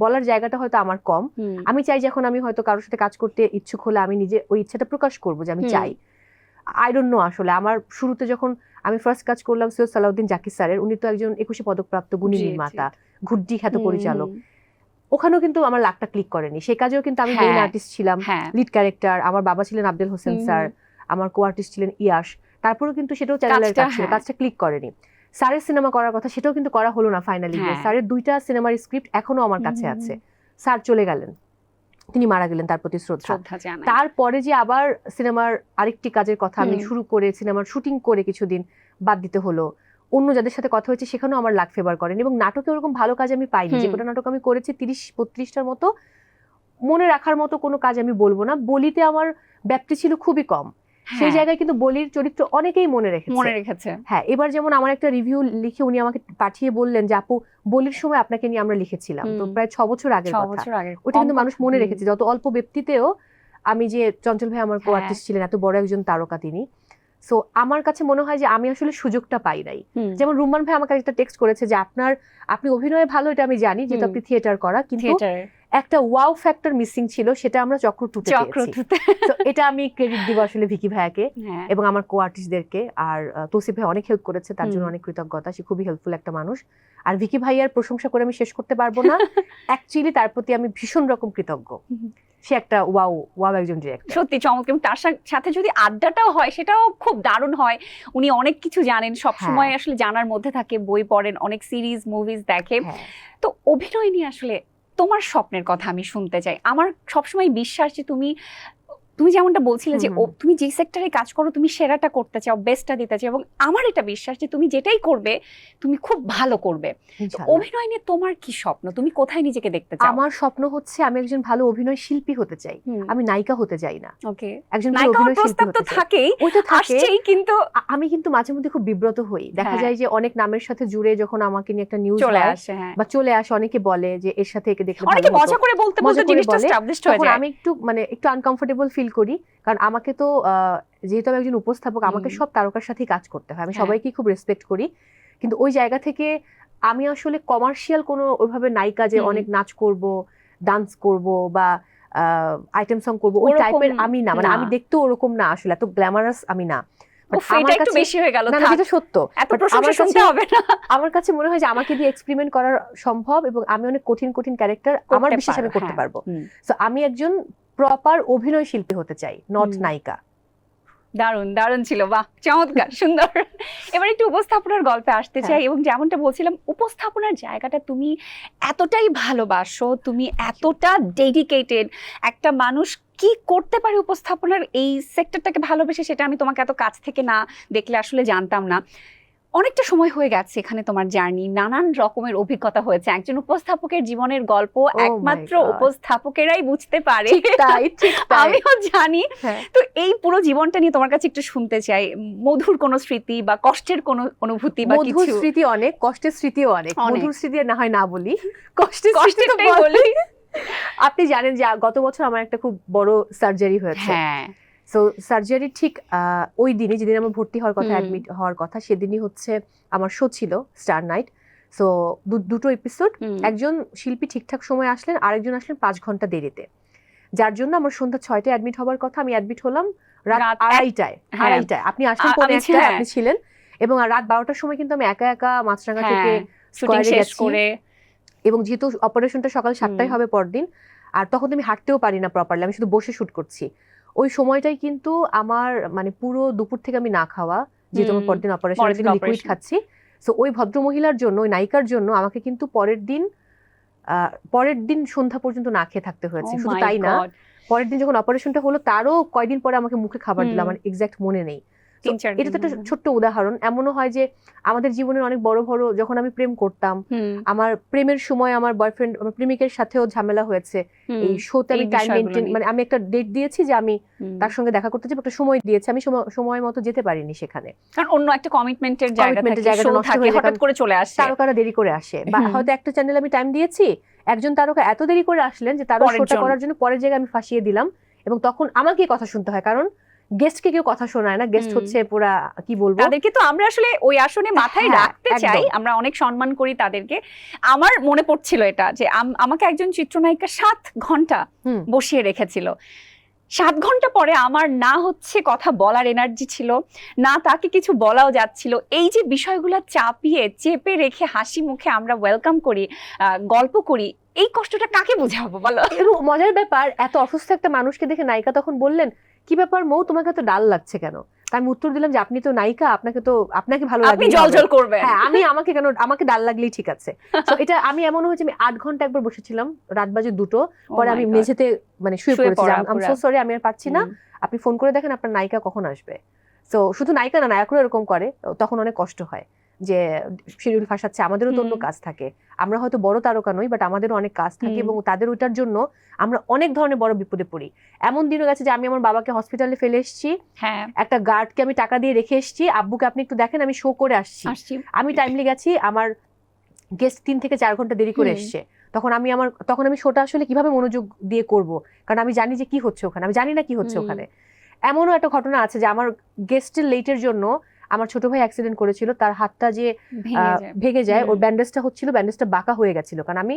বলার জায়গাটা হয়তো আমার কম। আমি চাই যখন আমি হয়তো কারোর সাথে কাজ করতে ইচ্ছুক হলে আমি নিজে ওই ইচ্ছাটা প্রকাশ করবো যে আমি চাই। আই ডোন্ট নো, আসলে আমার শুরুতে যখন আমি ফার্স্ট কাজ করলাম সৈয়দ সালাউদ্দিন জাকির স্যারের, উনি তো একজন 21 পদকপ্রাপ্ত গুণী নির্মাতা, ঘুড্ডি খ্যাত পরিচালক, ওখানেও কিন্তু আমার লাকটা ক্লিক করেনি। সেই কাজেও কিন্তু আমি মেইন আর্টিস্ট ছিলাম, লিড ক্যারেক্টার, আমার বাবা ছিলেন আব্দুল হোসেন স্যার, আমার কো আর্টিস্ট ছিলেন ইয়াশ, তারপরেও কিন্তু সেটাও চ্যানেলের কাজ ছিল, কাজটা ক্লিক করেনি। স্যারের সিনেমা করার কথা, সেটাও কিন্তু করা হলো না ফাইনালি। স্যারের 2টা সিনেমার স্ক্রিপ্ট এখনো আমার কাছে আছে। স্যার চলে গেলেন, তিনি মারা গেলেন, তার প্রতি শ্রদ্ধা। তারপরে যে আবার সিনেমার আরেকটি কাজের কথা আমি শুরু করে সিনেমার শুটিং করে কিছুদিন বাদ দিতে হলো, অন্য যাদের সাথে কথা হয়েছে সেখানেও আমার লাক ফেভার করেন। এবং নাটকে ওরকম ভালো কাজ আমি পাইনি, যে কটা নাটক আমি করেছি 30-32টার মতো, মনে রাখার মতো কোনো কাজ আমি বলবো না। বলিতে আমার ব্যাপ্তি ছিল খুবই কম, সেই জায়গায় কিন্তু বলির চরিত্র অনেকেই মনে রেখেছে। হ্যাঁ, এবার যেমন আমার একটা রিভিউ লিখে উনি আমাকে পাঠিয়ে বললেন যে আপু বলির সময় আপনাকে নিয়ে আমরা লিখেছিলাম, তো প্রায় 6 বছর আগের কথা, ওটা কিন্তু মানুষ মনে রেখেছে। যত অল্প ব্যক্তিতেও আমি যে চঞ্চল ভাই আমার কো আর্টিস্ট ছিলেন, এত বড় একজন তারকা তিনি। সো আমার কাছে মনে হয় যে আমি আসলে সুযোগটা পাই নাই। যেমন রুম্মান ভাই আমাকে একটা টেক্সট করেছে যে আপনি অভিনয়ে ভালো, এটা আমি জানি, যেহেতু আপনি থিয়েটার করা, কিন্তু একটা ওয়াও ফ্যাক্টর মিসিং ছিল, সেটা আমরা চক্র টুতে পেয়েছি। তো এটা আমি ক্রেডিট দিব আসলে ভিকি ভাইয়াকে এবং আমার কো আর্টিস্টদেরকে। আর তৌসিফ ভাই অনেক হেল্প করেছে, তার জন্য অনেক কৃতজ্ঞতা, সে খুবই হেল্পফুল একটা মানুষ। আর ভিকি ভাইয়ার প্রশংসা করে আমি শেষ করতে পারবো না, অ্যাকচুয়ালি তার প্রতি আমি ভীষণ রকম কৃতজ্ঞ। সে একটা ওয়াও ওয়াও একজন ডিরেক্টর। সত্যি চমৎকার। এবং তার সাথে যদি আড্ডাটাও হয় সেটাও খুব দারুণ হয়। উনি অনেক কিছু জানেন, সব সময় আসলে জানার মধ্যে থাকে, বই পড়েন, অনেক সিরিজ মুভিজ দেখে। তো অভিনয় নিয়ে আসলে তোমার স্বপ্নের কথা আমি শুনতে চাই। আমার সবসময় বিশ্বাস যে তুমি যেমনটা বলছিলে যে তুমি যে সেক্টরে কাজ করো তুমি সেরাটা করতে চাও, বেস্টটা দিতে চাও, এবং আমার এটা বিশ্বাস যে তুমি যেটাই করবে তুমি খুব ভালো করবে। অভিনয় নিয়ে তোমার কি স্বপ্ন, তুমি কোথায় নিজেকে দেখতে চাও? আমার স্বপ্ন হচ্ছে আমি একজন ভালো অভিনয় শিল্পী হতে চাই, আমি নায়িকা হতে চাই না। ওকে, একজন ভালো অভিনয় শিল্পী হতে চাই। থাকেই, ওইটা থাকেই, কিন্তু আমি কিন্তু মাঝে মধ্যে খুব বিব্রত হই। দেখা যায় যে অনেক নামের সাথে জুড়ে যখন আমাকে নিয়ে একটা নিউজ চলে আসে বা চলে আসে, অনেকে বলে যে এর সাথে একে দেখলে অনেকে মজা করে বলতে বলতে জিনিসটা এস্টাবলিশড হয়ে যায়। আমি একটু আনকমফোর্টেবল ফিল করি, কারণ আমাকে তো যেহেতু আমি একজন উপস্থাপক, আমাকে সব তারকার সাথেই কাজ করতে হয়, আমি সবাইকে খুব রেসপেক্ট করি। কিন্তু ওই জায়গা থেকে আমি আসলে কমার্শিয়াল কোনো ওইভাবে নায়িকা যে অনেক নাচ করব, ডান্স করব বা আইটেম সং করব, ওই টাইপের আমি না। মানে আমি দেখতেও ওরকম না, আসলে এত গ্ল্যামারাস আমি না। আমার কাছে মনে হয় যে আমাকে দিয়ে এক্সপেরিমেন্ট করা সম্ভব, এবং আমি অনেক কঠিন কঠিন ক্যারেক্টার আমার বিশ্বাস আমি করতে পারবো। সো আমি একজন প্রপার অভিনয় শিল্পী হতে চাই, নট নায়িকা। দারুণ দারুণ ছিল, বাহ চমৎকার, সুন্দর। এবার একটু উপস্থাপনার গল্পে আসতে চাই, এবং যেমনটা বলছিলাম উপস্থাপনার জায়গাটা তুমি এতটাই ভালোবাসো, তুমি এতটা ডেডিকেটেড। একটা মানুষ কি করতে পারে উপস্থাপনার এই সেক্টরটাকে ভালোবেসে, সেটা আমি তোমাকে এত কাছ থেকে না দেখলে আসলে জানতাম না। অনেকটা সময় হয়ে গেছে এখানে তোমার জার্নি, নানান রকমের অভিজ্ঞতা হয়েছে। একজন উপস্থাপকের জীবনের গল্প একমাত্র উপস্থাপকেরাই বুঝতে পারে, আমিও জানি। তো এই পুরো জীবনটা নিয়ে তোমার কাছে একটু শুনতে চাই। মধুর কোনো স্মৃতি বা কষ্টের কোনো অনুভূতি বা কিছু? মধুর স্মৃতি অনেক, কষ্টের স্মৃতিও অনেক। মধুর স্মৃতি না হয় না বলি, কষ্টের বলি। আপনি জানেন যে গত বছর আমার একটা খুব বড় সার্জারি হয়েছে। সো সার্জারি ঠিক ওই দিনে যেদিন আমার ভর্তি হওয়ার কথা, অ্যাডমিট হওয়ার কথা, সেদিনই হচ্ছে আমার শো ছিল স্টার নাইট। সো দুটো এপিসোড, একজন শিল্পী ঠিকঠাক সময় আসলেন, আরেকজন আসলেন 5 ঘন্টা দেরিতে, যার জন্য আমার সন্ধ্যা 6টায় অ্যাডমিট হবার কথা, আমি অ্যাডমিট হলাম রাত 2:30টায়। আপনি আসলেন পৌনে 1টায়, আপনি ছিলেন, এবং রাত 12টার সময় কিন্তু আমি একা একা মাছরাঙা থেকে শুটিং শেষ করে, এবং যেহেতু অপারেশনটা সকাল 7টায় হবে পরদিন, আর তখন আমি হাঁটতেও পারি না প্রপারলি, আমি শুধু বসে শুট করছি। ওই সময়টাই কিন্তু আমার মানে পুরো দুপুর থেকে আমি না খাওয়া, যেহেতু আমার পরদিন অপারেশন, লিকুইড খাচ্ছি। সো ওই ভদ্রমহিলার জন্য, ওই নায়িকার জন্য আমাকে কিন্তু পরের দিন সন্ধ্যা পর্যন্ত না খেয়ে থাকতে হয়েছে। শুধু তাই না, পরের দিন যখন অপারেশনটা হলো তারও কয়দিন পরে আমাকে মুখে খাবার দিল, আমার এক্সাক্ট মনে নেই। এটা তো একটা ছোট্ট উদাহরণ। এমনও হয় যে আমাদের জীবনের অনেক বড় বড়, যখন আমি প্রেম করতাম, আমার প্রেমের সময় আমার বয়ফ্রেন্ড, আমার প্রেমিকের সাথেও ঝামেলা হয়েছে। এই শোতে আমি টাইম মেইনটেইন, মানে আমি একটা ডেট দিয়েছি যে আমি তার সঙ্গে দেখা করতে যাবো, একটা সময় দিয়েছি, আমি সময় মতো যেতে পারিনি সেখানে, কারণ অন্য একটা কমিটমেন্টের জায়গাটা নষ্ট হয়ে হঠাৎ করে চলে আসে, তারকারা দেরি করে আসে। বা হয়তো একটা চ্যানেলে আমি টাইম দিয়েছি, একজন তারকা এত দেরি করে আসলেন যে তার শোটা করার জন্য পরের জায়গায় আমি ফাঁসিয়ে দিলাম, এবং তখন আমাকে কথা শুনতে হয়, কারণ গেস্টকে কেউ কথা শোনায় না। গেস্ট হচ্ছে পুরা, কি বলবো, তাদেরকে তো আমরা আসলে ওই আসনে মাথায় রাখতে চাই, আমরা অনেক সম্মান করি তাদেরকে। আমার মনে পড়ছিল এটা যে আমাকে একজন চিত্রনায়িকা 7 ঘন্টা বসিয়ে রেখেছিল। 7 ঘন্টা পরে আমার না হচ্ছে কথা বলার এনার্জি ছিল না, তাকে কিছু বলাও যাচ্ছিল। এই যে বিষয়গুলো চাপিয়ে চেপে রেখে হাসি মুখে আমরা ওয়েলকাম করি, গল্প করি, এই কষ্টটা কাকে বোঝাবো বলো? মজার ব্যাপার, এত অসুস্থ একটা মানুষকে দেখে নায়িকা তখন বললেন, কি ব্যাপার মৌ, তোমাকে তো ডাল লাগছে কেন? আমি উত্তর দিলাম যে আপনি তো নায়িকা, আপনাকে ভালো লাগবে, আপনি জলজল করবেন। হ্যাঁ, আমাকে ডাল লাগলেই ঠিক আছে। তো এটা আমি এমন হয়েছে, আমি 8 ঘন্টা একবার বসেছিলাম, রাত বাজে 2টো, পরে আমি মেঝেতে মানে শুয়ে পড়েছিলাম। আই এম সো সরি, আমি আর পারছি না, আপনি ফোন করে দেখেন আপনার নায়িকা কখন আসবে। সো শুধু নায়িকা না, নায়করা এরকম করে, তখন অনেক কষ্ট হয় যে শিডিউল ফাঁসাচ্ছে, আমাদেরও তো অন্য কাজ থাকে। আমরা হয়তো বড় তারকা নই, বাট আমাদেরও অনেক কাজ থাকে, এবং তাদের ওইটার জন্য আমরা অনেক ধরনের বড় বিপদে পড়ি। এমন দিনও গেছে যে আমি আমার বাবাকে হসপিটালে ফেলে এসেছি, একটা গার্ডকে আমি টাকা দিয়ে রেখে এসেছি, আব্বুকে আপনি একটু দেখেন, আমি শো করে আসছি, আমি টাইমলি গেছি, আমার গেস্ট 3 থেকে 4 ঘন্টা দেরি করে এসছে। তখন আমি শোটা আসলে কিভাবে মনোযোগ দিয়ে করব, কারণ আমি জানি যে কি হচ্ছে ওখানে, আমি জানি না কি হচ্ছে ওখানে। এমনও একটা ঘটনা আছে যে আমার গেস্টের লেটের জন্য আমার ছোট ভাই অ্যাক্সিডেন্ট করেছিল, তার হাতটা যে ভেঙে যায়, ওর ব্যান্ডেজটা হচ্ছিল, ব্যান্ডেজটা বাঁকা হয়ে গেছিল, কারণ আমি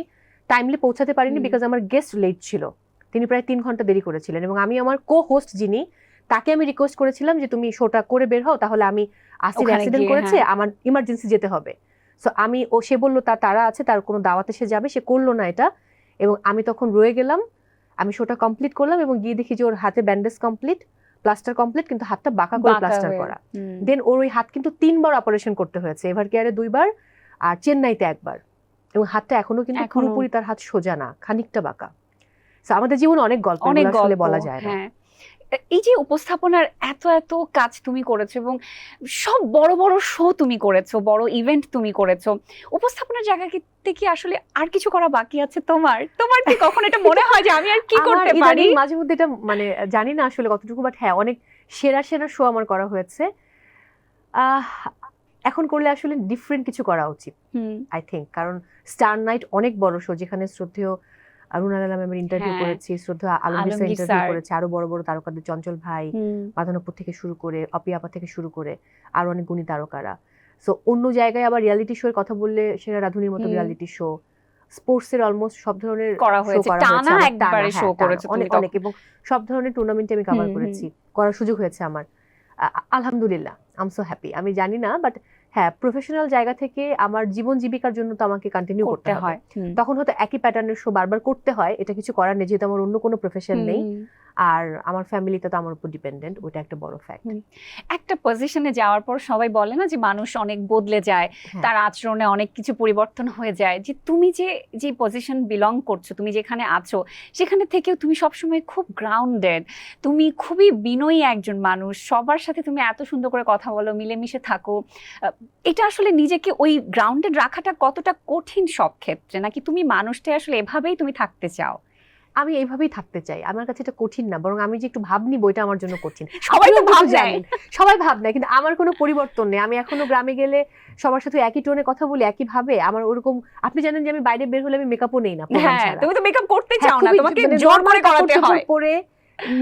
টাইমলি পৌঁছাতে পারিনি, বিকজ আমার গেস্ট লেট ছিল। তিনি প্রায় 3 ঘন্টা দেরি করেছিলেন, এবং আমি আমার কো হোস্ট যিনি, তাকে আমি রিকোয়েস্ট করেছিলাম যে তুমি শোটা করে বের হও, তাহলে আমি আসিফ অ্যাক্সিডেন্ট করেছে, আমার ইমার্জেন্সি যেতে হবে। সো সে বললো তারা আছে, তার কোনো দাওয়াতে সে যাবে, সে করলো না এটা, এবং আমি তখন রয়ে গেলাম। আমি শোটা কমপ্লিট করলাম এবং গিয়ে দেখি যে ওর হাতে ব্যান্ডেজ কমপ্লিট, প্লাস্টার কমপ্লিট, কিন্তু হাতটা বাঁকা করে প্লাস্টার করা। দেন ওর ওই হাত কিন্তু 3 বার অপারেশন করতে হয়েছে, এভার কেয়ারে 2 বার আর চেন্নাইতে 1 বার, এবং হাতটা এখনো কিন্তু পুরোপুরি তার হাত সোজা না, খানিকটা বাঁকা। আমাদের জীবনে অনেক গল্প আসলে বলা যায় না। এই যে উপস্থাপনার এত এত কাজ তুমি করেছো এবং সব বড় বড় শো তুমি করেছো, বড় ইভেন্ট তুমি করেছো, উপস্থাপনার জায়গাতে কি আসলে আর কিছু করা বাকি আছে তোমার? তোমার কি কখন এটা মনে হয় যে আমি আর কি করতে পারি? মাঝে মধ্যে এটা মানে জানি না আসলে কতটুকু, বাট হ্যাঁ অনেক সেরা সেরা শো আমার করা হয়েছে। এখন করলে আসলে ডিফারেন্ট কিছু করা উচিত আই থিংক, কারণ স্টার নাইট অনেক বড় শো, যেখানে শ্রদ্ধেয় রুনাল আলমের ইন্টারভিউ করেছি, শ্রদ্ধা আলমগীর স্যার ইন্টারভিউ করেছে, আরো বড় বড় তারকাদের, চঞ্চল ভাই, মাধবপুর থেকে শুরু করে, অপি আপা থেকে শুরু করে আরো অনেক গুণী তারকারা। সো অন্য জায়গায় আবার রিয়ালিটি শো এর কথা বললে সেরা রাধুনির মতো রিয়ালিটি শো, স্পোর্টস এর অলমোস্ট সব ধরনের করা হয়েছে, টানা একবারে শো করেছে তুমি, অনেক, এবং সব ধরনের টুর্নামেন্টে আমি কভার করেছি, করার সুযোগ হয়েছে আমার। আলহামদুলিল্লাহ, আই এম সো হ্যাপি। আমি জানি না, বাট হ্যাঁ প্রফেশনাল জায়গা থেকে আমার জীবন জীবিকার জন্য তো আমাকে কন্টিনিউ করতে হয়। তখন হয়তো একই প্যাটার্নের শো বারবার করতে হয়, এটা কিছু করার নেই, যেহেতু আমার অন্য কোনো প্রফেশন নেই আর আমার ফ্যামিলিতে তো আমার উপর ডিপেন্ডেন্ট, ওটা একটা বড় ফ্যাক্ট। একটা পজিশনে যাওয়ার পর সবাই বলে না যে মানুষ অনেক বদলে যায়, তার আচরণে অনেক কিছু পরিবর্তন হয়ে যায়, যে তুমি যে পজিশন বিলং করছো, তুমি যেখানে আছো সেখানে থেকেও তুমি সবসময় খুব গ্রাউন্ডেড, তুমি খুবই বিনয়ী একজন মানুষ, সবার সাথে তুমি এত সুন্দর করে কথা বলো, মিলেমিশে থাকো। এটা আসলে নিজেকে ওই গ্রাউন্ডেড রাখাটা কতটা কঠিন সব ক্ষেত্রে, নাকি তুমি মানুষটা আসলে এভাবেই তুমি থাকতে চাও? আমি এইভাবেই থাকতে চাই, আমার কাছে এটা কঠিন না, বরং আমি যে একটু ভাব নিব এটা আমার জন্য কঠিন। সবাই তো ভাব নেয়, সবাই ভাব নেয়, কিন্তু আমার কোনো পরিবর্তন নেই। আমি এখনো গ্রামে গেলে সবার সাথে একই টোনে কথা বলি, একই ভাবে। আমার ওরকম, আপনি জানেন যে আমি বাইরে বের হলে আমি মেকআপও নেই না। তুমি তো মেকআপ করতে চাও না, তোমাকে জোর করে করাতে হয়। পরে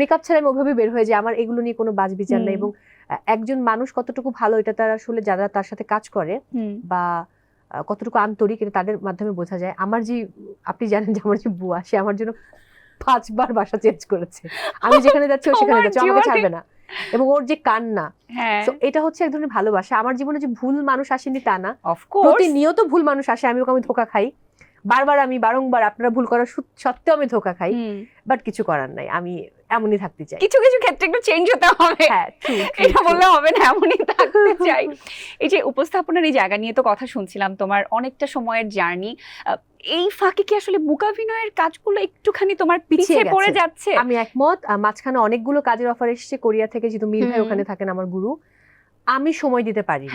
মেকআপ ছাড়া আমি ওভাবে বের হয়ে যাই, আমার এগুলো নিয়ে কোনো বাজ বিচার নেই। এবং একজন মানুষ কতটুকু ভালো এটা তার আসলে যারা তার সাথে কাজ করে বা কতটুকু আন্তরিক এটা তাদের মাধ্যমে বোঝা যায়। আমার যে, আপনি জানেন যে আমার যে বুয়া, সে আমার জন্য 5 বার বাসা চেঞ্জ করেছে, আমি যেখানে যাচ্ছি ও সেখানে যাচ্ছে, আমাকে ছাড়বে না। এবং ওর যে কান্না, এটা হচ্ছে এক ধরনের ভালোবাসা। আমার জীবনে যে ভুল মানুষ আসেনি তা না, প্রতিনিয়ত ভুল মানুষ আসে, আমি ধোকা খাই বারবার, আমি বারংবার আপনারা ভুল করার সত্ত্বেও আমি ধোকা খাই, বাট কিছু করার নাই, আমি এমনই থাকতে চাই। কিছু কিছু ক্ষেত্রে একটু চেঞ্জ হতে হবে, এটা বললে হবে না, এমনই থাকতে চাই। এই যে উপস্থাপনার এই জায়গা নিয়ে তো কথা শুনছিলাম, তোমার অনেকটা সময়ের জার্নি, এই ফাঁকে কি আসলে মুকাভিনয়ের কাজগুলো একটুখানি তোমার পিছিয়ে পড়ে যাচ্ছে? আমি একমত। মাঝখানে অনেকগুলো কাজের অফার এসেছে কোরিয়া থেকে, যেহেতু মীর ভাই ওখানে থাকেন, আমার গুরু, আমি সময় দিতে পারি,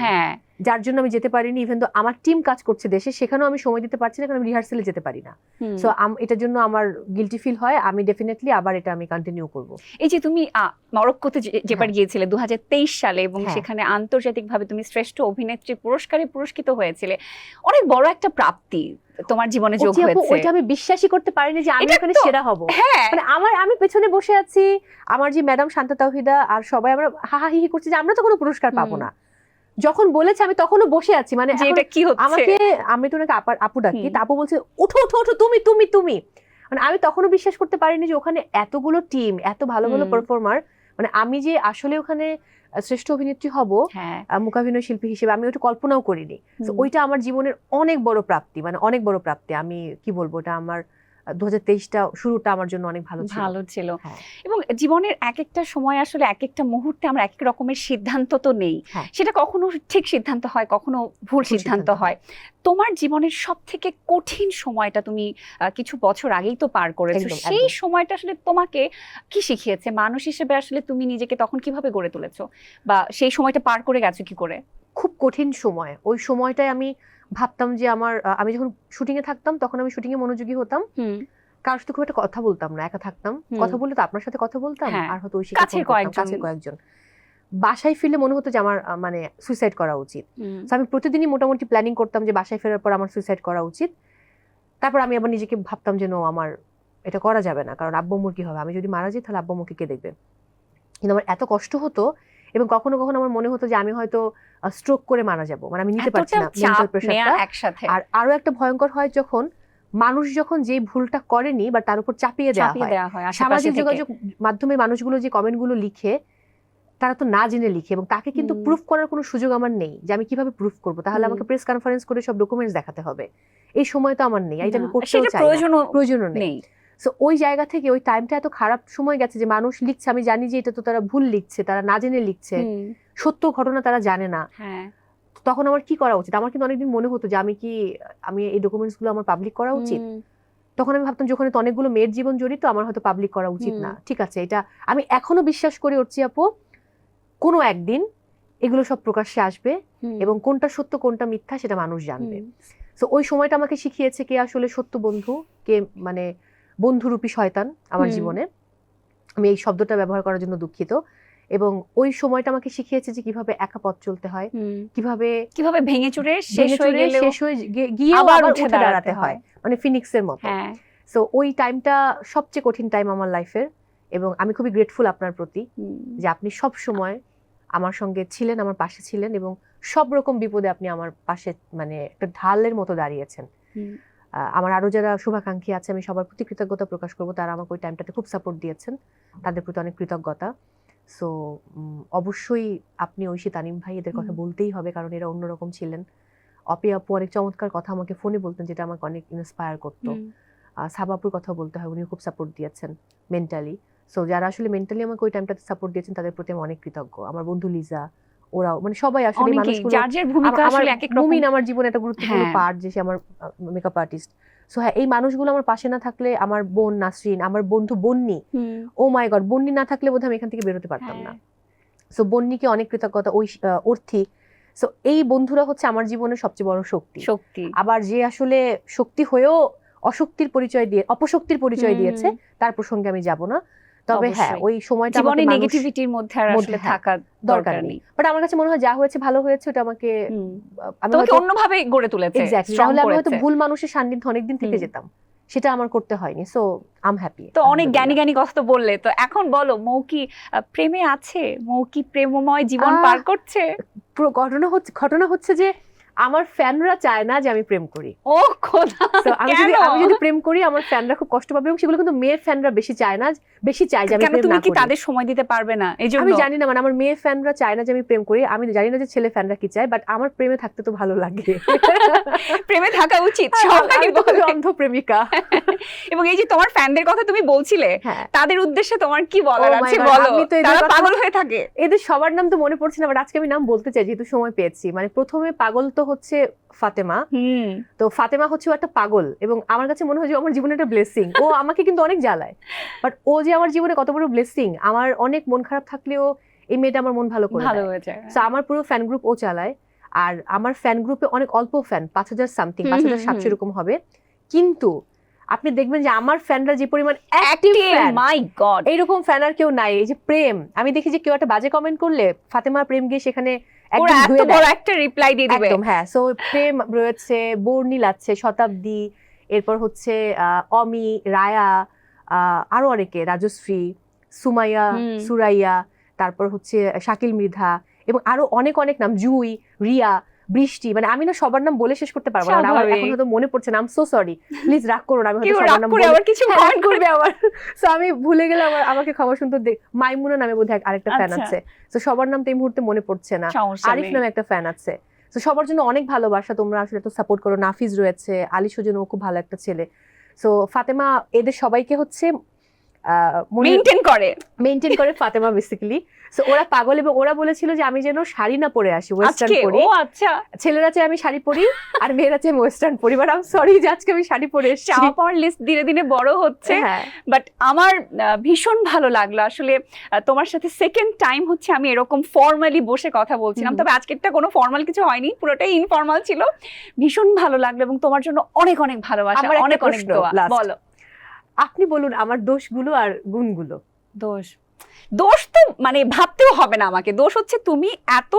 যার জন্য আমি যেতে পারিনি। ইভেন তো আমার টিম কাজ করছে দেশে, সেখানেও আমি সময় দিতে পারছি না, কারণ আমি রিহার্সালে যেতে পারি না। সো এটার জন্য আমার গিলটি ফিল হয়। আমি ডেফিনেটলি আবার এটা আমি কন্টিনিউ করব। এই যে তুমি মরক্কোতে যেবার গিয়েছিলে 2023 সালে, এবং সেখানে আন্তর্জাতিকভাবে তুমি শ্রেষ্ঠ অভিনেত্রী পুরস্কারে পুরস্কৃত হয়েছিলে, অনেক বড় একটা প্রাপ্তি তোমার জীবনে যোগ হয়েছে। ওইটা আমি বিশ্বাসই করতে পারিনি যে আমি ওখানে সেরা হব। মানে আমি পেছনে বসে আছি, আমার যে ম্যাডাম শান্তা তাওহিদা আর সবাই আমরা হাহাহি করছি যে আমরা তো কোনো পুরস্কার পাবো না। যখন বলেছে আমি তখনও বসে আছি, মানে আমাকে, আমি তো ওনাকে আপু ডাকি, আপু বলছে ওঠো ওঠো ওঠো, তুমি তুমি তুমি, মানে আমি তখনও বিশ্বাস করতে পারিনি যে ওখানে এতগুলো টিম, এত ভালো ভালো পারফর্মার, মানে আমি যে আসলে ওখানে শ্রেষ্ঠ অভিনেত্রী হব মূকাভিনয় শিল্পী হিসেবে, আমি ওটা কল্পনাও করিনি। তো ওইটা আমার জীবনের অনেক বড় প্রাপ্তি, মানে অনেক বড় প্রাপ্তি। আমি কি বলবো, ওটা আমার 2023টা শুরুটা আমার জন্য অনেক ভালো ছিল। এবং জীবনের এক একটা সময় আসলে এক একটা মুহূর্তে আমরা এক এক রকমের সিদ্ধান্ত তো নেই, সেটা কখনো ঠিক সিদ্ধান্ত হয়, কখনো ভুল সিদ্ধান্ত হয়। তোমার জীবনের সব থেকে কঠিন সময়টা তুমি কিছু বছর আগেই তো পার করেছো, সেই সময়টা আসলে তোমাকে কি শিখিয়েছে মানুষ হিসেবে? আসলে তুমি নিজেকে তখন কিভাবে গড়ে তুলেছো, বা সেই সময়টা পার করে গেছো কি করে? খুব কঠিন সময়। ওই সময়টায় আমি ভাবতাম যে আমি যখন শুটিং এ থাকতাম তখন আমি শুটিং এ মনোযোগী হতাম, কারোর সাথে খুব একটা কথা বলতাম না, একা থাকতাম। কথা বললে তো আপনার সাথে কথা বলতাম, আর হয়তো ওই কাছের কয়েকজন। বাসায় ফিরলে মনে হতো যে আমার মানে সুইসাইড করা উচিত। আমি প্রতিদিনই মোটামুটি প্ল্যানিং করতাম যে বাসায় ফেরার পর আমার সুইসাইড করা উচিত। তারপর আমি আবার নিজেকে ভাবতাম যে নো, আমার এটা করা যাবে না, কারণ আব্বু আম্মুর কি হবে, আমি যদি মারা যাই তাহলে আব্বু আম্মুকে কে দেখবে। কিন্তু আমার এত কষ্ট হতো, এবং কখনো কখনো আমার মনে হতো যে আমি হয়তো স্ট্রোক করে মারা যাব, মানে আমি নিতে পারছি না মেন্টাল প্রেসারটা। আর আরো একটা ভয়ঙ্কর হয় যখন মানুষ যখন যে ভুলটা করেনি বা তার উপর চাপিয়ে দেওয়া হয়। সামাজিক যোগাযোগ মাধ্যমে মানুষগুলো যে কমেন্টগুলো লিখে, তারা তো না জেনে লিখে, এবং তাকে কিন্তু প্রুফ করার কোনো সুযোগ আমার নেই যে আমি কিভাবে প্রুফ করব। তাহলে আমাকে প্রেস কনফারেন্স করে সব ডকুমেন্টস দেখাতে হবে, এই সময় তো আমার নেই, এটা আমি করতেও চাই না, প্রয়োজনও নেই। সো ওই জায়গা থেকে ওই টাইমটা এত খারাপ সময় গেছে যে মানুষ লিখছে, আমি জানি যে এটা তো তারা ভুল লিখছে, তারা না জেনে লিখছে, সত্য ঘটনা তারা জানে না। হ্যাঁ, তখন আমার কি করা উচিত? আমার কিন্তু অনেকদিন মনে হতো যে আমি এই ডকুমেন্টস গুলো আমার পাবলিক করা উচিত। তখন আমি ভাবতাম যে ওখানে তো অনেকগুলো মেয়ের জীবন জড়িত, আমার হয়তো পাবলিক করা উচিত না। ঠিক আছে, এটা আমি এখনো বিশ্বাস করি অর্চি আপু, কোনো একদিন এগুলো সব প্রকাশ্যে আসবে এবং কোনটা সত্য কোনটা মিথ্যা সেটা মানুষ জানবে। সো ওই সময়টা আমাকে শিখিয়েছে কে আসলে সত্য বন্ধু, কে মানে বন্ধুরূপী শয়তান আমার জীবনে। আমি এই শব্দটা ব্যবহার করার জন্য দুঃখিত। এবং ওই সময়টা আমাকে শিখিয়েছে যে কিভাবে একা পথ চলতে হয়, কিভাবে ভেঙে চুরে শেষ হয়ে গিয়ে আবার উঠে দাঁড়াতে হয়, মানে ফিনিক্সের মতো। হ্যাঁ, সো ওই টাইমটা সবচেয়ে কঠিন টাইম আমার লাইফের, এবং আমি খুবই গ্রেটফুল আপনার প্রতি যে আপনি সব সময় আমার সঙ্গে ছিলেন, আমার পাশে ছিলেন, এবং সব রকম বিপদে আপনি আমার পাশে মানে একটা ঢালের মতো দাঁড়িয়েছেন। আমার আরো যারা শুভাকাঙ্ক্ষী আছে আমি সবার প্রতি কৃতজ্ঞতা প্রকাশ করবো, তারা আমাকে ওই টাইমটাতে খুব সাপোর্ট দিয়েছেন, তাদের প্রতি অনেক কৃতজ্ঞতা। সো অবশ্যই আপনি ঐশী, তানিম ভাই, এদের কথা বলতেই হবে, কারণ এরা অন্যরকম ছিলেন। অপি আপু অনেক চমৎকার কথা আমাকে ফোনে বলতেন, যেটা আমাকে অনেক ইন্সপায়ার করতো। সাবাপুর কথা বলতে হয়, উনিও খুব সাপোর্ট দিয়েছেন মেন্টালি। সো যারা আসলে মেন্টালি আমাকে ওই টাইমটাতে সাপোর্ট দিয়েছেন তাদের প্রতি আমি অনেক কৃতজ্ঞ। আমার বন্ধু লিজা, ওরাও, মানে সবাই আসলে মানুষগুলো, মুমিন আমার জীবনে একটা গুরুত্বপূর্ণ পার্ট, যে সে আমার মেকআপ আর্টিস্ট। সো হ্যাঁ, এই মানুষগুলো আমার পাশে না থাকলে, আমার বোন নাসরিন, আমার বন্ধু বন্নি, ও মাই গড, বন্নি না থাকলে বোধহয় আমি এখান থেকে বেরোতে পারতাম না। সো বন্নিকে অনেক কৃতজ্ঞতা, ওই অর্থি। সো এই বন্ধুরা হচ্ছে আমার জীবনের সবচেয়ে বড় শক্তি। আবার যে আসলে শক্তি হয়েও অশক্তির পরিচয় দিয়ে, অপশক্তির পরিচয় দিয়েছে, তার প্রসঙ্গে আমি যাব না। তবে হ্যাঁ, ওই সময়টা জীবনে নেগেটিভিটির মধ্যে আর আসলে থাকা দরকার নেই। বাট আমার কাছে মনে হয় যা হয়েছে ভালো হয়েছে, ওটা আমাকে অন্যভাবে গড়ে তুলেছে। এক্স্যাক্টলি, তাহলে আমি হয়তো ভুল মানুষের সান্নিধ্যে অনেকদিন থেকে যেতাম, সেটা আমার করতে হয়নি। So I am happy. তো অনেক জ্ঞানী কথা তো বললে, তো এখন বলো, মৌ কি প্রেমে আছে? মৌ কি প্রেমময় জীবন পার করছে? ঘটনা হচ্ছে যে আমার ফ্যানরা চায় না যে আমি প্রেম করি। ও খোদা, আমি যদি প্রেম করি আমার ফ্যানরা খুব কষ্ট পাবে, এবং সেগুলো কিন্তু মেয়ে ফ্যানরা বেশি চায় যে আমি প্রেম না করি। তুমি কি তাদের সময় দিতে পারবে না? এইজন্য আমি জানি না, মানে আমার মেয়ে ফ্যানরা চায় না যে আমি প্রেম করি। আমি জানি না যে ছেলে ফ্যানরা কি চায়, বাট আমার প্রেমে থাকতে তো ভালো লাগে। প্রেমে থাকা উচিত, সবাই বলে অন্ধ প্রেমিকা। এবং এই যে তোমার ফ্যানদের কথা তুমি বলছিলে, তাদের উদ্দেশ্যে তোমার কি বলার আছে বলো? তারা পাগল হয়ে থাকে। এদের সবার নাম তো মনে পড়ছে না, বাট আজকে আমি নাম বলতে চাই যেহেতু সময় পেয়েছি। মানে প্রথমে পাগল তো হচ্ছে ফাতেমা। তো ফাতেমা হচ্ছে একটা পাগল, এবং আমার কাছে মনে হয় যে আমার জীবনে একটা ব্লেসিং। ও আমাকে কিন্তু অনেক জ্বালায়, বাট ও যে আমার জীবনে কত বড় ব্লেসিং। আমার অনেক মন খারাপ থাকলেও এই মেয়েটা আমার মন ভালো করে দেয়। সো আমার পুরো ফ্যান গ্রুপ ও চালায়, আর আমার ফ্যান গ্রুপে অনেক অল্প ফ্যান, 5000 সামথিং, 5700 এরকম হবে। কিন্তু আপনি দেখবেন যে আমার ফ্যানরা যে পরিমাণ অ্যাক্টিভ ফ্যান, মাই গড, এইরকম ফ্যান আর কেউ নাই। এই যে প্রেম, আমি দেখি যে কেউ একটা বাজে কমেন্ট করলে ফাতেমার প্রেম গিয়ে সেখানে একটা রিপ্লাই দিয়ে দিবে। একদম হ্যাঁ। সো প্রেম রয়েছে, বর্ণিল আছে, শতাব্দী, এরপর হচ্ছে অমি, রায়া, আরো অনেকে, রাজশ্রী, সুমাইয়া, সুরাইয়া, তারপর হচ্ছে শাকিল মৃধা, এবং আরো অনেক নাম, জুই, রিয়া, বৃষ্টি। মানে আমি না সবার নাম বলে শেষ করতে পারবো না, আমার এখন হয়তো মনে পড়ছে না। I am so sorry, please রাগ করো না, আমি হয়তো সবার নাম বলে কিছু কমেন্ট করবে আবার। সো আমি ভুলে গেলে আমাকে ক্ষমা সুন্দর। মাইমুনা নামে বোধহয় আরেকটা ফ্যান আছে। সো সবার নাম তো এই মুহূর্তে মনে পড়ছে না। আরিফ নামে একটা ফ্যান আছে। তো সবার জন্য অনেক ভালোবাসা, তোমরা আসলে তো সাপোর্ট করো। নাফিজ রয়েছে, আলী সুজন, ও খুব ভালো একটা ছেলে। সো ফাতেমা এদের সবাইকে হচ্ছে মেইনটেইন করে ফাতেমা বেসিক্যালি। সো ওরা পাগল, এবং ওরা বলেছিল যে আমি যেন শাড়ি না পরে আসি, ওয়েস্টার্ন পরি। আচ্ছা, ছেলেরা চাই আমি শাড়ি পরি আর মেয়েরা চাই ওয়েস্টার্ন পরি। বাট আই এম সরি যে আজকে আমি শাড়ি পরে এসেছি। চাওয়া পাওয়ার লিস্ট ধীরে ধীরে বড় হচ্ছে। বাট আমার ভীষণ ভালো লাগলো আসলে তোমার সাথে সেকেন্ড টাইম হচ্ছে আমি এরকম ফর্মালি বসে কথা বলছিলাম। তবে আজকেরটা কোনো ফর্মাল কিছু হয়নি, পুরোটাই ইনফর্মাল ছিল। ভীষণ ভালো লাগলো, এবং তোমার জন্য অনেক ভালোবাসা, অনেক দোয়া। বলো, আপনি বলুন আমার দোষগুলো আর গুণগুলো। দোষ তো মানে ভাবতেও হবে না আমাকে। দোষ হচ্ছে তুমি এত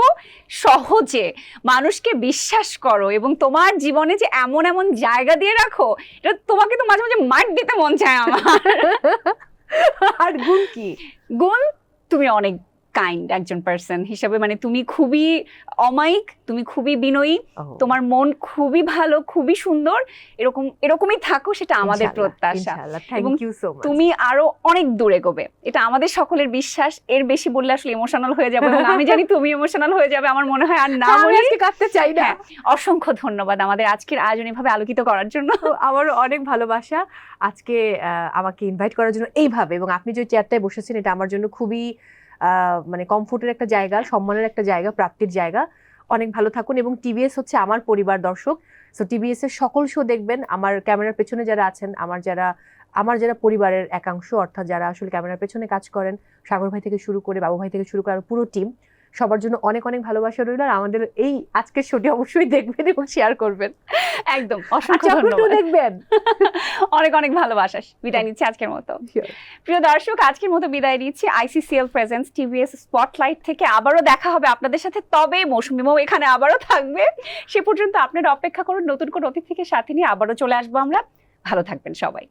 সহজে মানুষকে বিশ্বাস করো, এবং তোমার জীবনে যে এমন জায়গা দিয়ে রাখো, এটা তোমাকে তো মাঝে মাঝে মার দিতে মন চায় আমার। আর গুণ কি? গুণ, তুমি অনেক কাইন্ড একজন পার্সন হিসেবে, মানে তুমি খুবই অমায়িক, তুমি খুবই বিনয়ী, তোমার মন খুবই ভালো, খুবই সুন্দর, এরকমই থাকো, সেটা আমাদের প্রত্যাশা। এবং থ্যাংক ইউ সো মাচ। তুমি আরো অনেক দূরে এগোবে, এটা আমাদের সকলের বিশ্বাস। এর বেশি বললে আসলে ইমোশনাল হয়ে যাবে, এবং আমি জানি তুমি ইমোশনাল হয়ে যাবে, আমার মনে হয় আর না আমি বলি। আজকে কাঁদতে চাই না। হ্যাঁ, অসংখ্য ধন্যবাদ আমাদের আজকের আয়োজন এভাবে আলোকিত করার জন্য। তো আমারও অনেক ভালোবাসা আজকে আমাকে ইনভাইট করার জন্য এইভাবে, এবং আপনি যে চেয়ারটায় বসেছেন এটা আমার জন্য খুবই মানে কমফোর্টের একটা জায়গা, সম্মানের একটা জায়গা, প্রাপ্তির জায়গা। অনেক ভালো থাকুন, এবং টিভিএস হচ্ছে আমার পরিবার দর্শক। সো টিভিএস এর সকল শো দেখবেন। আমার ক্যামেরার পেছনে যারা আছেন, আমার যারা পরিবারের একাংশ, অর্থাৎ যারা আসলে ক্যামেরার পেছনে কাজ করেন, সাগর ভাই থেকে শুরু করে, বাবু ভাই থেকে শুরু করে আর পুরো টিম, সবার জন্য অনেক অনেক ভালোবাসা রইল। আর আমাদের এই আজকের শোটি অবশ্যই দেখবেন এবং শেয়ার করবেন। একদম, অসংখ্য আপনি ধন্যবাদ। দেখবেন। অনেক অনেক ভালোবাসা। বিদায় নিচ্ছি আজকের মতো। Sure. প্রিয় দর্শক, আজকের মতো বিদায় নিচ্ছি আইসিসিএল প্রেজেন্স টিভিএস স্পটলাইট থেকে। আবারও দেখা হবে আপনাদের সাথে, তবে মৌসুমী মৌ এখানে আবারও থাকবে। সে পর্যন্ত আপনারা অপেক্ষা করুন, নতুন কোন অতিথিকে সাথে নিয়ে আবারও চলে আসবো আমরা। ভালো থাকবেন সবাই।